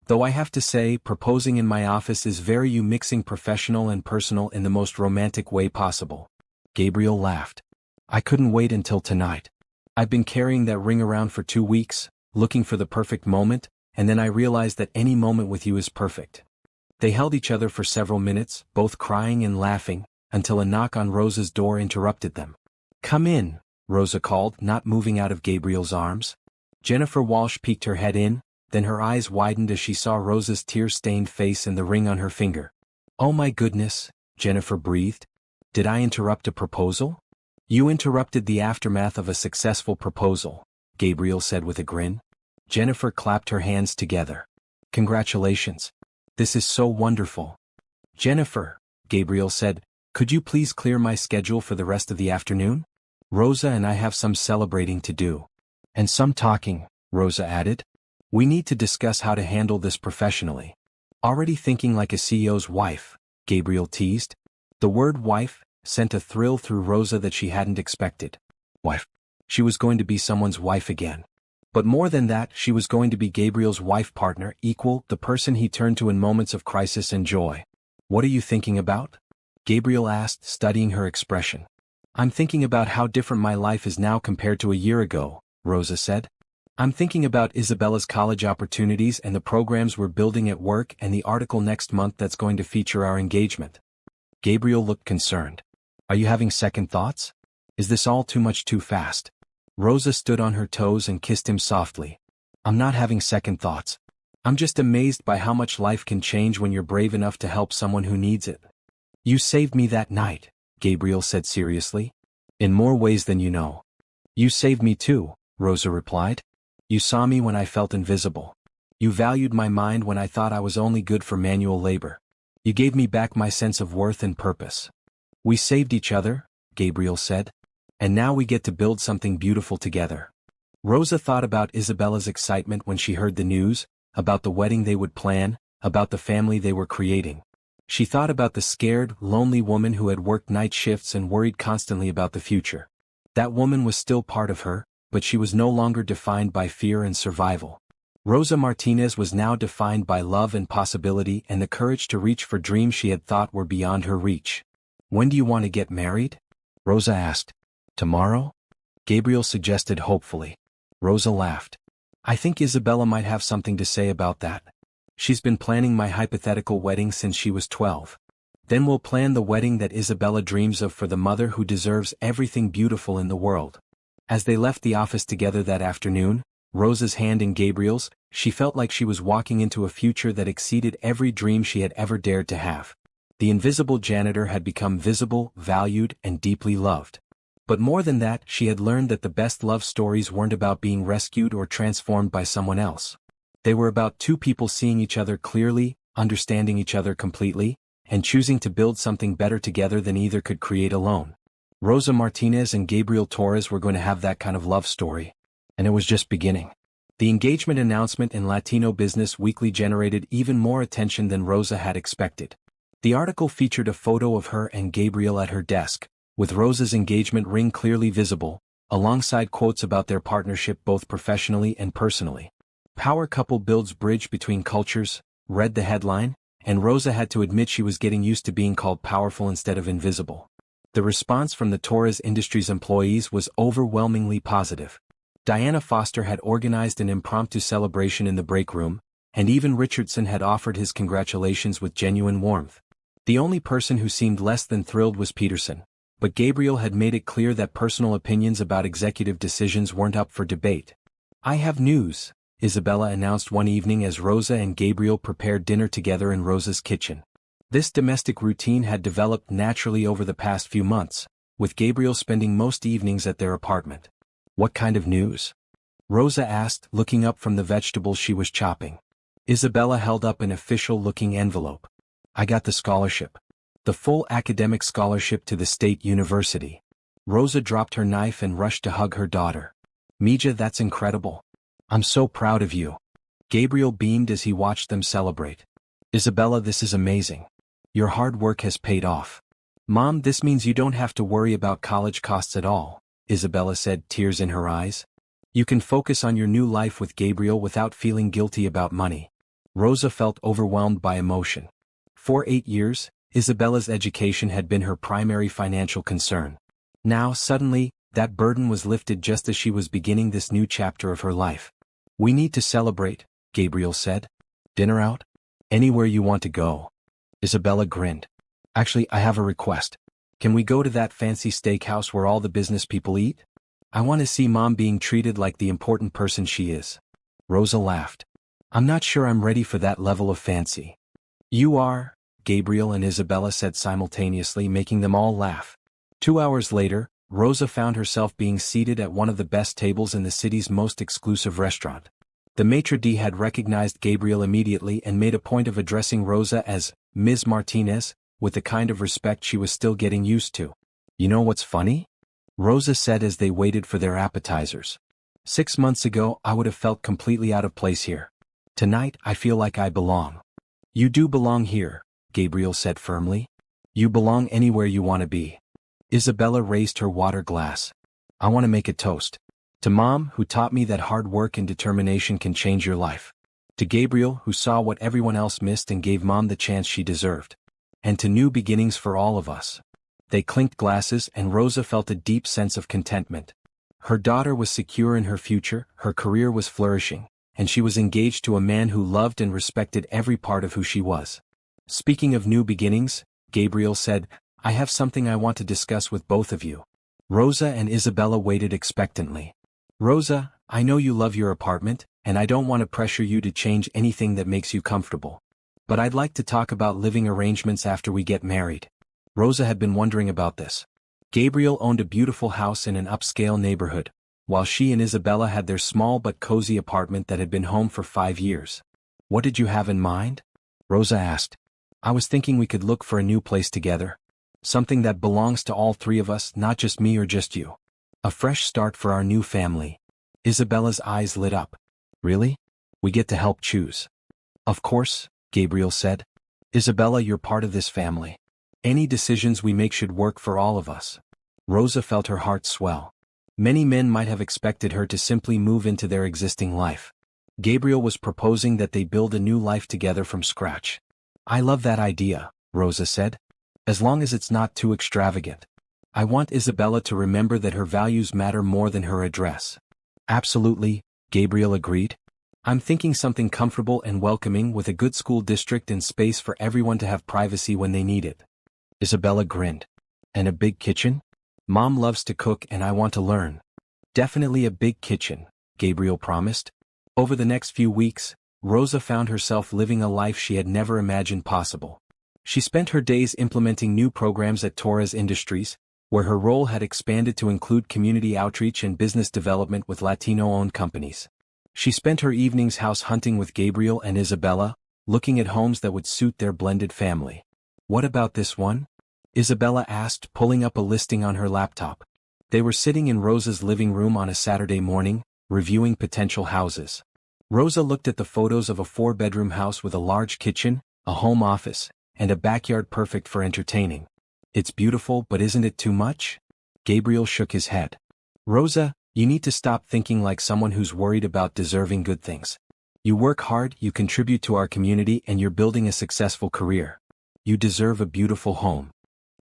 Though I have to say, proposing in my office is very you mixing professional and personal in the most romantic way possible. Gabriel laughed. I couldn't wait until tonight. I've been carrying that ring around for 2 weeks, looking for the perfect moment, and then I realized that any moment with you is perfect. They held each other for several minutes, both crying and laughing, until a knock on Rosa's door interrupted them. Come in, Rosa called, not moving out of Gabriel's arms. Jennifer Walsh peeked her head in, then her eyes widened as she saw Rosa's tear-stained face and the ring on her finger. Oh my goodness, Jennifer breathed. Did I interrupt a proposal? You interrupted the aftermath of a successful proposal, Gabriel said with a grin. Jennifer clapped her hands together. Congratulations. This is so wonderful. Jennifer, Gabriel said, could you please clear my schedule for the rest of the afternoon? Rosa and I have some celebrating to do. And some talking, Rosa added. We need to discuss how to handle this professionally. Already thinking like a CEO's wife, Gabriel teased. The word wife sent a thrill through Rosa that she hadn't expected. Wife. She was going to be someone's wife again. But more than that, she was going to be Gabriel's wife partner, equal, the person he turned to in moments of crisis and joy. What are you thinking about? Gabriel asked, studying her expression. I'm thinking about how different my life is now compared to a year ago, Rosa said. I'm thinking about Isabella's college opportunities and the programs we're building at work and the article next month that's going to feature our engagement. Gabriel looked concerned. Are you having second thoughts? Is this all too much too fast? Rosa stood on her toes and kissed him softly. I'm not having second thoughts. I'm just amazed by how much life can change when you're brave enough to help someone who needs it. You saved me that night, Gabriel said seriously. In more ways than you know. You saved me too, Rosa replied. You saw me when I felt invisible. You valued my mind when I thought I was only good for manual labor. You gave me back my sense of worth and purpose. We saved each other, Gabriel said. And now we get to build something beautiful together. Rosa thought about Isabella's excitement when she heard the news, about the wedding they would plan, about the family they were creating. She thought about the scared, lonely woman who had worked night shifts and worried constantly about the future. That woman was still part of her, but she was no longer defined by fear and survival. Rosa Martinez was now defined by love and possibility and the courage to reach for dreams she had thought were beyond her reach. When do you want to get married? Rosa asked. Tomorrow? Gabriel suggested hopefully. Rosa laughed. I think Isabella might have something to say about that. She's been planning my hypothetical wedding since she was 12. Then we'll plan the wedding that Isabella dreams of for the mother who deserves everything beautiful in the world. As they left the office together that afternoon, Rosa's hand in Gabriel's, she felt like she was walking into a future that exceeded every dream she had ever dared to have. The invisible janitor had become visible, valued, and deeply loved. But more than that, she had learned that the best love stories weren't about being rescued or transformed by someone else. They were about two people seeing each other clearly, understanding each other completely, and choosing to build something better together than either could create alone. Rosa Martinez and Gabriel Torres were going to have that kind of love story. And it was just beginning. The engagement announcement in Latino Business Weekly generated even more attention than Rosa had expected. The article featured a photo of her and Gabriel at her desk, with Rosa's engagement ring clearly visible, alongside quotes about their partnership both professionally and personally. Power couple builds bridge between cultures, read the headline, and Rosa had to admit she was getting used to being called powerful instead of invisible. The response from the Torres Industries employees was overwhelmingly positive. Diana Foster had organized an impromptu celebration in the break room, and even Richardson had offered his congratulations with genuine warmth. The only person who seemed less than thrilled was Peterson, but Gabriel had made it clear that personal opinions about executive decisions weren't up for debate. I have news, Isabella announced one evening as Rosa and Gabriel prepared dinner together in Rosa's kitchen. This domestic routine had developed naturally over the past few months, with Gabriel spending most evenings at their apartment. What kind of news? Rosa asked, looking up from the vegetables she was chopping. Isabella held up an official-looking envelope. I got the scholarship. The full academic scholarship to the state university. Rosa dropped her knife and rushed to hug her daughter. Mija, that's incredible. I'm so proud of you. Gabriel beamed as he watched them celebrate. Isabella, this is amazing. Your hard work has paid off. Mom, this means you don't have to worry about college costs at all, Isabella said, tears in her eyes. You can focus on your new life with Gabriel without feeling guilty about money. Rosa felt overwhelmed by emotion. For 8 years, Isabella's education had been her primary financial concern. Now, suddenly, that burden was lifted just as she was beginning this new chapter of her life. We need to celebrate, Gabriel said. Dinner out? Anywhere you want to go. Isabella grinned. Actually, I have a request. Can we go to that fancy steakhouse where all the business people eat? I want to see Mom being treated like the important person she is. Rosa laughed. I'm not sure I'm ready for that level of fancy. You are, Gabriel and Isabella said simultaneously, making them all laugh. 2 hours later, Rosa found herself being seated at one of the best tables in the city's most exclusive restaurant. The maitre d' had recognized Gabriel immediately and made a point of addressing Rosa as Ms. Martinez, with the kind of respect she was still getting used to. You know what's funny? Rosa said as they waited for their appetizers. 6 months ago, I would have felt completely out of place here. Tonight, I feel like I belong. You do belong here, Gabriel said firmly. You belong anywhere you want to be. Isabella raised her water glass. I want to make a toast. To Mom, who taught me that hard work and determination can change your life. To Gabriel, who saw what everyone else missed and gave Mom the chance she deserved. And to new beginnings for all of us. They clinked glasses and Rosa felt a deep sense of contentment. Her daughter was secure in her future, her career was flourishing, and she was engaged to a man who loved and respected every part of who she was. Speaking of new beginnings, Gabriel said, I have something I want to discuss with both of you. Rosa and Isabella waited expectantly. Rosa, I know you love your apartment, and I don't want to pressure you to change anything that makes you comfortable. But I'd like to talk about living arrangements after we get married. Rosa had been wondering about this. Gabriel owned a beautiful house in an upscale neighborhood, while she and Isabella had their small but cozy apartment that had been home for 5 years. What did you have in mind? Rosa asked. I was thinking we could look for a new place together. Something that belongs to all three of us, not just me or just you. A fresh start for our new family. Isabella's eyes lit up. Really? We get to help choose. Of course, Gabriel said. Isabella, you're part of this family. Any decisions we make should work for all of us. Rosa felt her heart swell. Many men might have expected her to simply move into their existing life. Gabriel was proposing that they build a new life together from scratch. I love that idea, Rosa said. As long as it's not too extravagant. I want Isabella to remember that her values matter more than her address. Absolutely, Gabriel agreed. I'm thinking something comfortable and welcoming with a good school district and space for everyone to have privacy when they need it. Isabella grinned. And a big kitchen? Mom loves to cook and I want to learn. Definitely a big kitchen, Gabriel promised. Over the next few weeks, Rosa found herself living a life she had never imagined possible. She spent her days implementing new programs at Torres Industries, where her role had expanded to include community outreach and business development with Latino-owned companies. She spent her evenings house hunting with Gabriel and Isabella, looking at homes that would suit their blended family. What about this one? Isabella asked, pulling up a listing on her laptop. They were sitting in Rosa's living room on a Saturday morning, reviewing potential houses. Rosa looked at the photos of a 4-bedroom house with a large kitchen, a home office, and a backyard perfect for entertaining. It's beautiful, but isn't it too much? Gabriel shook his head. Rosa, you need to stop thinking like someone who's worried about deserving good things. You work hard, you contribute to our community, and you're building a successful career. You deserve a beautiful home.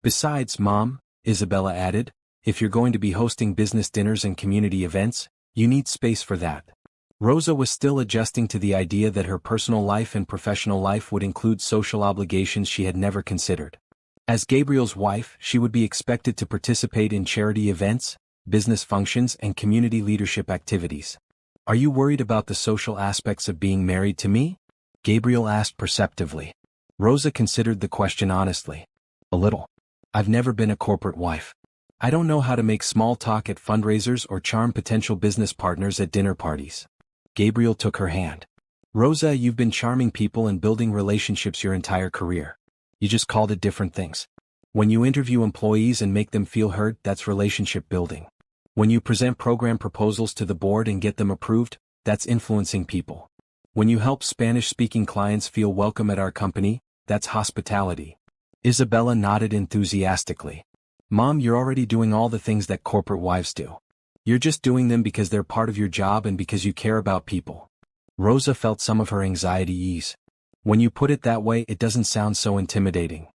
Besides, Mom, Isabella added, if you're going to be hosting business dinners and community events, you need space for that. Rosa was still adjusting to the idea that her personal life and professional life would include social obligations she had never considered. As Gabriel's wife, she would be expected to participate in charity events, business functions, and community leadership activities. Are you worried about the social aspects of being married to me? Gabriel asked perceptively. Rosa considered the question honestly. A little. I've never been a corporate wife. I don't know how to make small talk at fundraisers or charm potential business partners at dinner parties. Gabriel took her hand. Rosa, you've been charming people and building relationships your entire career. You just called it different things. When you interview employees and make them feel heard, that's relationship building. When you present program proposals to the board and get them approved, that's influencing people. When you help Spanish-speaking clients feel welcome at our company, that's hospitality. Isabella nodded enthusiastically. Mom, you're already doing all the things that corporate wives do. You're just doing them because they're part of your job and because you care about people. Rosa felt some of her anxiety ease. When you put it that way, it doesn't sound so intimidating.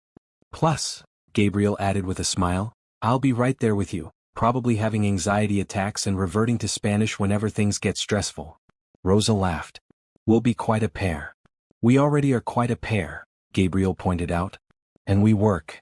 Plus, Gabriel added with a smile, I'll be right there with you, probably having anxiety attacks and reverting to Spanish whenever things get stressful. Rosa laughed. We'll be quite a pair. We already are quite a pair, Gabriel pointed out. And we work.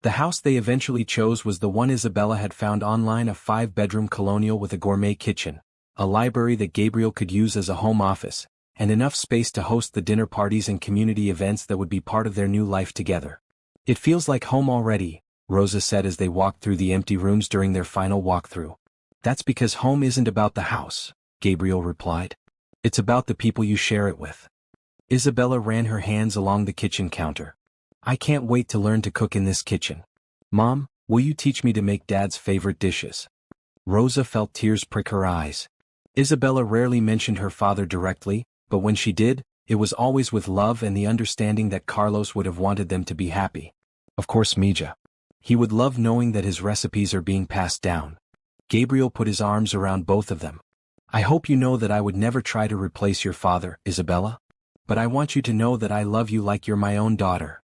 The house they eventually chose was the one Isabella had found online, a 5-bedroom colonial with a gourmet kitchen, a library that Gabriel could use as a home office, and enough space to host the dinner parties and community events that would be part of their new life together. It feels like home already, Rosa said as they walked through the empty rooms during their final walkthrough. That's because home isn't about the house, Gabriel replied. It's about the people you share it with. Isabella ran her hands along the kitchen counter. I can't wait to learn to cook in this kitchen. Mom, will you teach me to make Dad's favorite dishes? Rosa felt tears prick her eyes. Isabella rarely mentioned her father directly, but when she did, it was always with love and the understanding that Carlos would have wanted them to be happy. Of course, Mija. He would love knowing that his recipes are being passed down. Gabriel put his arms around both of them. I hope you know that I would never try to replace your father, Isabella. But I want you to know that I love you like you're my own daughter.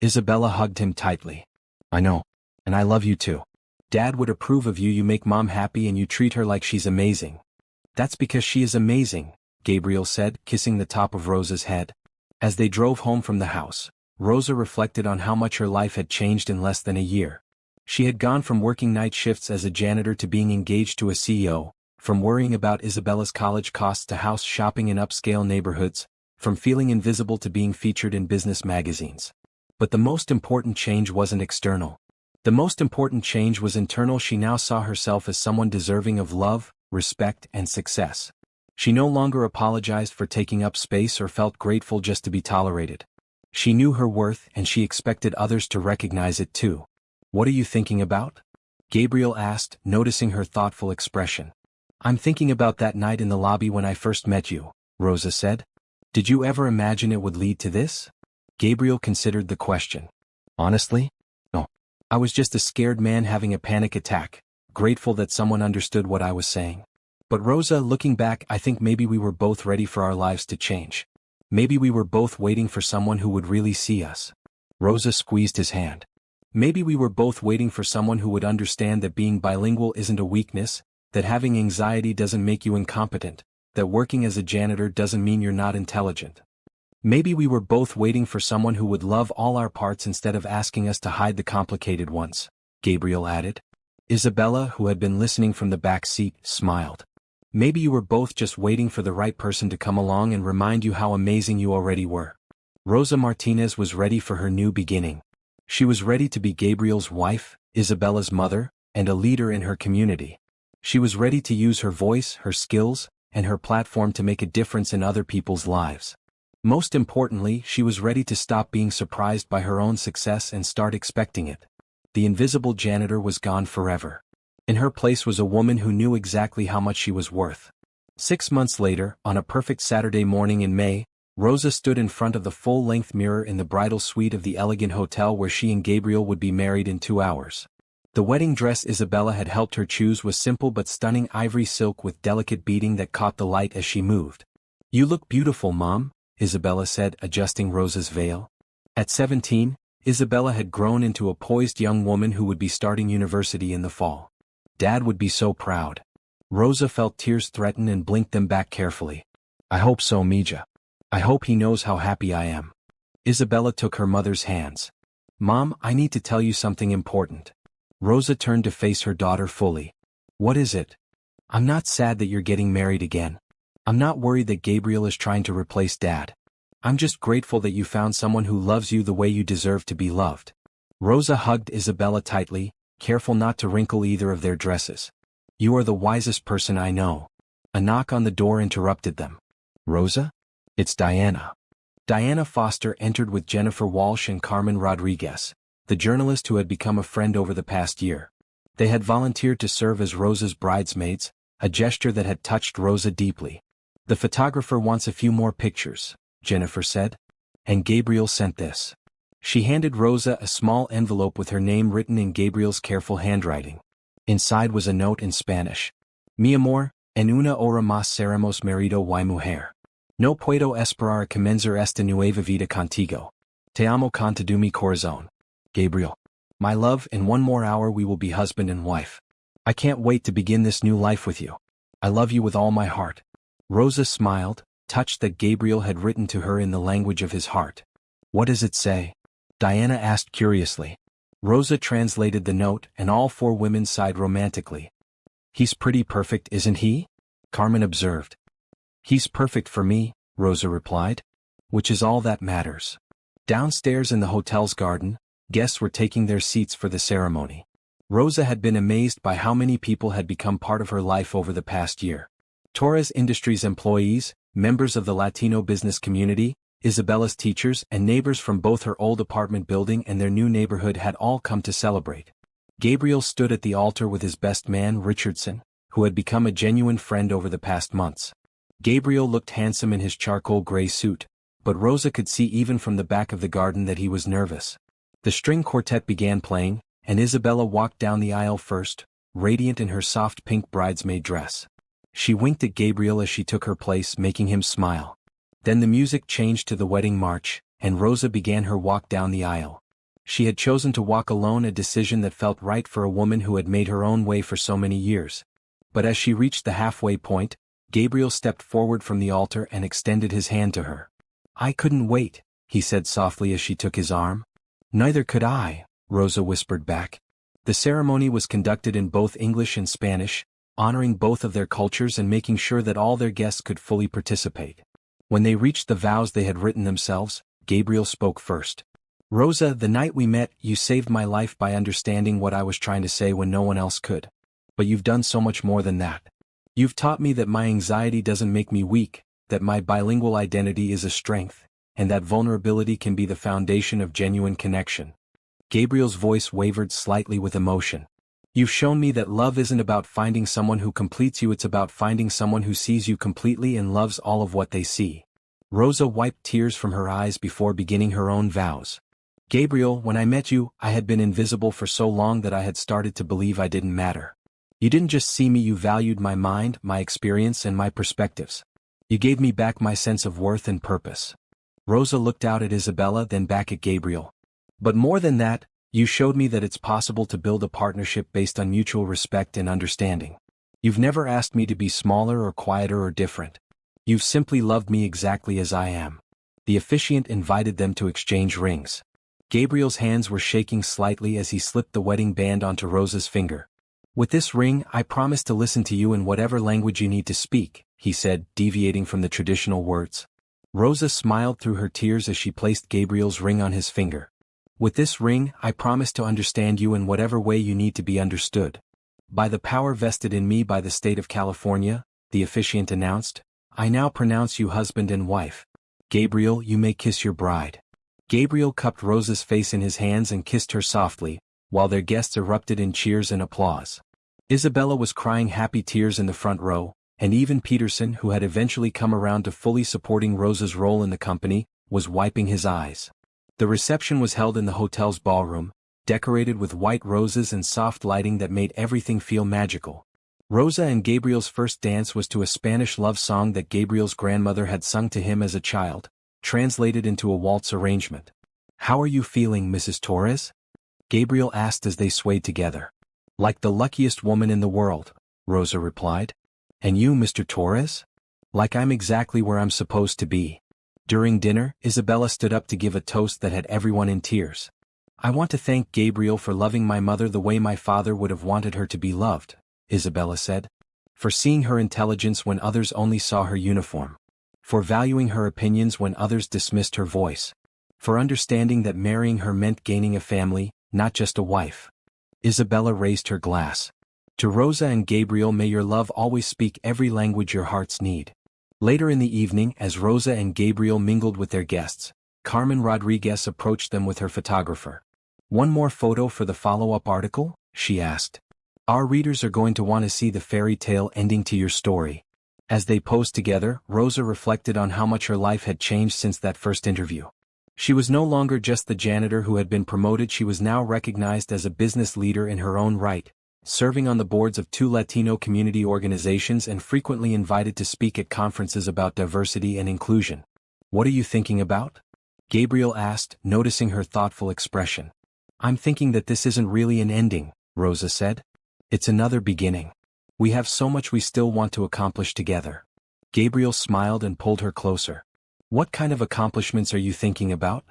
Isabella hugged him tightly. I know. And I love you too. Dad would approve of you. You make Mom happy and you treat her like she's amazing. That's because she is amazing, Gabriel said, kissing the top of Rosa's head. As they drove home from the house, Rosa reflected on how much her life had changed in less than a year. She had gone from working night shifts as a janitor to being engaged to a CEO, from worrying about Isabella's college costs to house shopping in upscale neighborhoods, from feeling invisible to being featured in business magazines. But the most important change wasn't external. The most important change was internal. She now saw herself as someone deserving of love, respect, and success. She no longer apologized for taking up space or felt grateful just to be tolerated. She knew her worth and she expected others to recognize it too. What are you thinking about? Gabriel asked, noticing her thoughtful expression. I'm thinking about that night in the lobby when I first met you, Rosa said. Did you ever imagine it would lead to this? Gabriel considered the question. Honestly? No. I was just a scared man having a panic attack, grateful that someone understood what I was saying. But Rosa, looking back, I think maybe we were both ready for our lives to change. Maybe we were both waiting for someone who would really see us. Rosa squeezed his hand. Maybe we were both waiting for someone who would understand that being bilingual isn't a weakness, that having anxiety doesn't make you incompetent, that working as a janitor doesn't mean you're not intelligent. Maybe we were both waiting for someone who would love all our parts instead of asking us to hide the complicated ones, Gabriel added. Isabella, who had been listening from the back seat, smiled. Maybe you were both just waiting for the right person to come along and remind you how amazing you already were. Rosa Martinez was ready for her new beginning. She was ready to be Gabriel's wife, Isabella's mother, and a leader in her community. She was ready to use her voice, her skills, and her platform to make a difference in other people's lives. Most importantly, she was ready to stop being surprised by her own success and start expecting it. The invisible janitor was gone forever. In her place was a woman who knew exactly how much she was worth. 6 months later, on a perfect Saturday morning in May, Rosa stood in front of the full-length mirror in the bridal suite of the elegant hotel where she and Gabriel would be married in 2 hours. The wedding dress Isabella had helped her choose was simple but stunning ivory silk with delicate beading that caught the light as she moved. You look beautiful, Mom, Isabella said, adjusting Rosa's veil. At 17, Isabella had grown into a poised young woman who would be starting university in the fall. Dad would be so proud. Rosa felt tears threaten and blinked them back carefully. I hope so, Mija. I hope he knows how happy I am. Isabella took her mother's hands. Mom, I need to tell you something important. Rosa turned to face her daughter fully. What is it? I'm not sad that you're getting married again. I'm not worried that Gabriel is trying to replace Dad. I'm just grateful that you found someone who loves you the way you deserve to be loved. Rosa hugged Isabella tightly, careful not to wrinkle either of their dresses. You are the wisest person I know. A knock on the door interrupted them. Rosa? It's Diana. Diana Foster entered with Jennifer Walsh and Carmen Rodriguez, the journalist who had become a friend over the past year. They had volunteered to serve as Rosa's bridesmaids, a gesture that had touched Rosa deeply. The photographer wants a few more pictures, Jennifer said. And Gabriel sent this. She handed Rosa a small envelope with her name written in Gabriel's careful handwriting. Inside was a note in Spanish. Mi amor, en una hora más seremos marido y mujer. No puedo esperar comenzar esta nueva vida contigo. Te amo con todo mi corazón. Gabriel. My love, in one more hour we will be husband and wife. I can't wait to begin this new life with you. I love you with all my heart. Rosa smiled, touched that Gabriel had written to her in the language of his heart. What does it say? Diana asked curiously. Rosa translated the note, and all four women sighed romantically. He's pretty perfect, isn't he? Carmen observed. He's perfect for me, Rosa replied. Which is all that matters. Downstairs in the hotel's garden, guests were taking their seats for the ceremony. Rosa had been amazed by how many people had become part of her life over the past year. Torres Industries employees, members of the Latino business community, Isabella's teachers and neighbors from both her old apartment building and their new neighborhood had all come to celebrate. Gabriel stood at the altar with his best man, Richardson, who had become a genuine friend over the past months. Gabriel looked handsome in his charcoal gray suit, but Rosa could see even from the back of the garden that he was nervous. The string quartet began playing, and Isabella walked down the aisle first, radiant in her soft pink bridesmaid dress. She winked at Gabriel as she took her place, making him smile. Then the music changed to the wedding march, and Rosa began her walk down the aisle. She had chosen to walk alone, a decision that felt right for a woman who had made her own way for so many years. But as she reached the halfway point, Gabriel stepped forward from the altar and extended his hand to her. I couldn't wait, he said softly as she took his arm. Neither could I, Rosa whispered back. The ceremony was conducted in both English and Spanish, honoring both of their cultures and making sure that all their guests could fully participate. When they reached the vows they had written themselves, Gabriel spoke first. Rosa, the night we met, you saved my life by understanding what I was trying to say when no one else could. But you've done so much more than that. You've taught me that my anxiety doesn't make me weak, that my bilingual identity is a strength, and that vulnerability can be the foundation of genuine connection. Gabriel's voice wavered slightly with emotion. You've shown me that love isn't about finding someone who completes you, it's about finding someone who sees you completely and loves all of what they see. Rosa wiped tears from her eyes before beginning her own vows. Gabriel, when I met you, I had been invisible for so long that I had started to believe I didn't matter. You didn't just see me, you valued my mind, my experience, and my perspectives. You gave me back my sense of worth and purpose. Rosa looked out at Isabella, then back at Gabriel. But more than that, you showed me that it's possible to build a partnership based on mutual respect and understanding. You've never asked me to be smaller or quieter or different. You've simply loved me exactly as I am. The officiant invited them to exchange rings. Gabriel's hands were shaking slightly as he slipped the wedding band onto Rosa's finger. With this ring, I promise to listen to you in whatever language you need to speak, he said, deviating from the traditional words. Rosa smiled through her tears as she placed Gabriel's ring on his finger. With this ring, I promise to understand you in whatever way you need to be understood. By the power vested in me by the state of California, the officiant announced, I now pronounce you husband and wife. Gabriel, you may kiss your bride. Gabriel cupped Rosa's face in his hands and kissed her softly, while their guests erupted in cheers and applause. Isabella was crying happy tears in the front row, and even Peterson, who had eventually come around to fully supporting Rosa's role in the company, was wiping his eyes. The reception was held in the hotel's ballroom, decorated with white roses and soft lighting that made everything feel magical. Rosa and Gabriel's first dance was to a Spanish love song that Gabriel's grandmother had sung to him as a child, translated into a waltz arrangement. How are you feeling, Mrs. Torres? Gabriel asked as they swayed together. Like the luckiest woman in the world, Rosa replied. And you, Mr. Torres? Like I'm exactly where I'm supposed to be. During dinner, Isabella stood up to give a toast that had everyone in tears. I want to thank Gabriel for loving my mother the way my father would have wanted her to be loved, Isabella said. For seeing her intelligence when others only saw her uniform. For valuing her opinions when others dismissed her voice. For understanding that marrying her meant gaining a family, not just a wife. Isabella raised her glass. To Rosa and Gabriel, may your love always speak every language your hearts need. Later in the evening, as Rosa and Gabriel mingled with their guests, Carmen Rodriguez approached them with her photographer. "One more photo for the follow-up article?" she asked. "Our readers are going to want to see the fairy tale ending to your story." As they posed together, Rosa reflected on how much her life had changed since that first interview. She was no longer just the janitor who had been promoted. She was now recognized as a business leader in her own right, serving on the boards of 2 Latino community organizations and frequently invited to speak at conferences about diversity and inclusion. "What are you thinking about?" Gabriel asked, noticing her thoughtful expression. "I'm thinking that this isn't really an ending," Rosa said. "It's another beginning. We have so much we still want to accomplish together." Gabriel smiled and pulled her closer. "What kind of accomplishments are you thinking about?"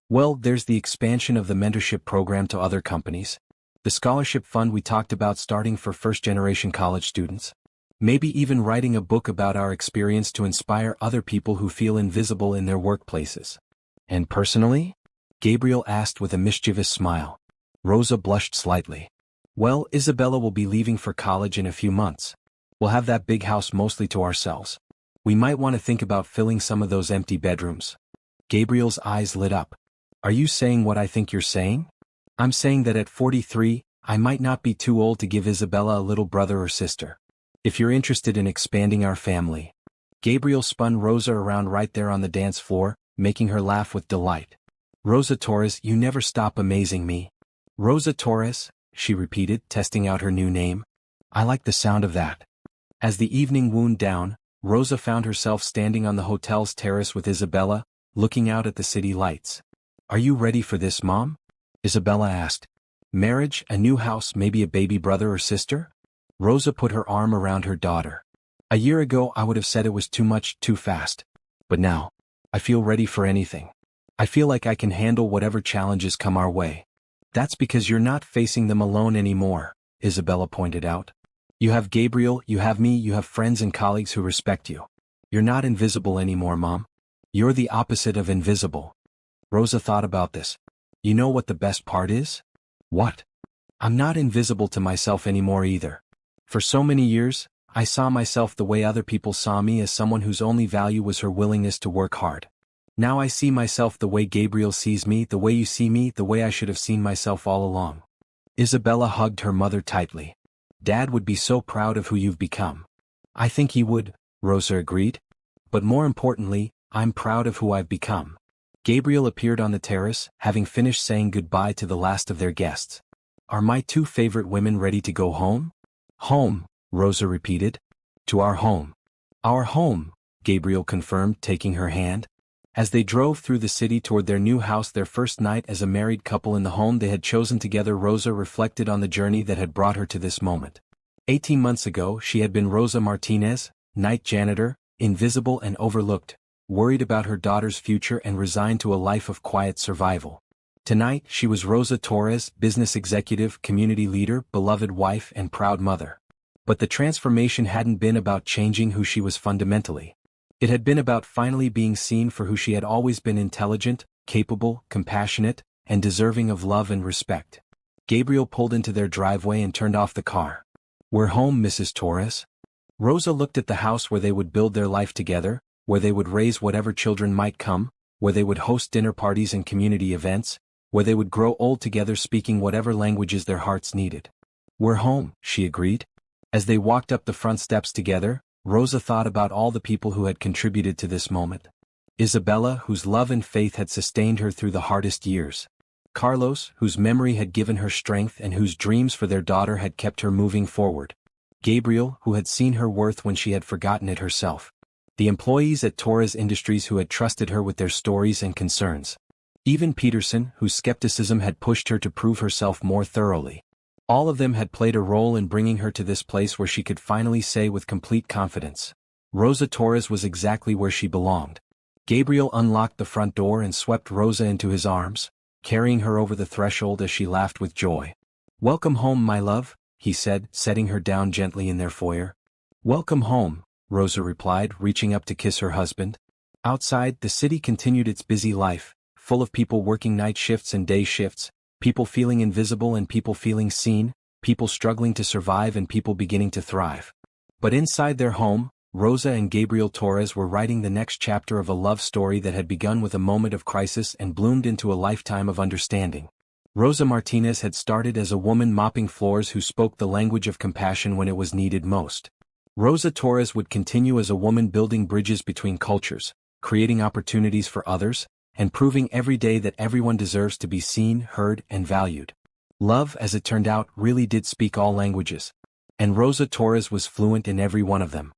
"Well, there's the expansion of the mentorship program to other companies. The scholarship fund we talked about starting for first-generation college students. Maybe even writing a book about our experience to inspire other people who feel invisible in their workplaces." "And personally?" Gabriel asked with a mischievous smile. Rosa blushed slightly. "Well, Isabella will be leaving for college in a few months. We'll have that big house mostly to ourselves. We might want to think about filling some of those empty bedrooms." Gabriel's eyes lit up. "Are you saying what I think you're saying?" "I'm saying that at 43, I might not be too old to give Isabella a little brother or sister. If you're interested in expanding our family." Gabriel spun Rosa around right there on the dance floor, making her laugh with delight. "Rosa Torres, you never stop amazing me." "Rosa Torres," she repeated, testing out her new name. "I like the sound of that." As the evening wound down, Rosa found herself standing on the hotel's terrace with Isabella, looking out at the city lights. "Are you ready for this, Mom?" Isabella asked. "Marriage, a new house, maybe a baby brother or sister?" Rosa put her arm around her daughter. "A year ago I would have said it was too much, too fast. But now, I feel ready for anything. I feel like I can handle whatever challenges come our way." "That's because you're not facing them alone anymore," Isabella pointed out. "You have Gabriel, you have me, you have friends and colleagues who respect you. You're not invisible anymore, Mom. You're the opposite of invisible." Rosa thought about this. "You know what the best part is?" "What?" "I'm not invisible to myself anymore either. For so many years, I saw myself the way other people saw me, as someone whose only value was her willingness to work hard. Now I see myself the way Gabriel sees me, the way you see me, the way I should have seen myself all along." Isabella hugged her mother tightly. "Dad would be so proud of who you've become." "I think he would," Rosa agreed. "But more importantly, I'm proud of who I've become." Gabriel appeared on the terrace, having finished saying goodbye to the last of their guests. "Are my 2 favorite women ready to go home?" "Home," Rosa repeated. "To our home." "Our home," Gabriel confirmed, taking her hand. As they drove through the city toward their new house, their first night as a married couple in the home they had chosen together, Rosa reflected on the journey that had brought her to this moment. 18 months ago, she had been Rosa Martinez, night janitor, invisible and overlooked, worried about her daughter's future and resigned to a life of quiet survival. Tonight, she was Rosa Torres, business executive, community leader, beloved wife and proud mother. But the transformation hadn't been about changing who she was fundamentally. It had been about finally being seen for who she had always been: intelligent, capable, compassionate, and deserving of love and respect. Gabriel pulled into their driveway and turned off the car. "We're home, Mrs. Torres." Rosa looked at the house where they would build their life together, where they would raise whatever children might come, where they would host dinner parties and community events, where they would grow old together speaking whatever languages their hearts needed. "We're home," she agreed. As they walked up the front steps together, Rosa thought about all the people who had contributed to this moment. Isabella, whose love and faith had sustained her through the hardest years. Carlos, whose memory had given her strength and whose dreams for their daughter had kept her moving forward. Gabriel, who had seen her worth when she had forgotten it herself. The employees at Torres Industries who had trusted her with their stories and concerns. Even Peterson, whose skepticism had pushed her to prove herself more thoroughly. All of them had played a role in bringing her to this place where she could finally say with complete confidence, Rosa Torres was exactly where she belonged. Gabriel unlocked the front door and swept Rosa into his arms, carrying her over the threshold as she laughed with joy. "Welcome home, my love," he said, setting her down gently in their foyer. "Welcome home," Rosa replied, reaching up to kiss her husband. Outside, the city continued its busy life, full of people working night shifts and day shifts, People feeling invisible and people feeling seen, people struggling to survive and people beginning to thrive. But inside their home, Rosa and Gabriel Torres were writing the next chapter of a love story that had begun with a moment of crisis and bloomed into a lifetime of understanding. Rosa Martinez had started as a woman mopping floors who spoke the language of compassion when it was needed most. Rosa Torres would continue as a woman building bridges between cultures, creating opportunities for others, and proving every day that everyone deserves to be seen, heard, and valued. Love, as it turned out, really did speak all languages. And Rosa Torres was fluent in every one of them.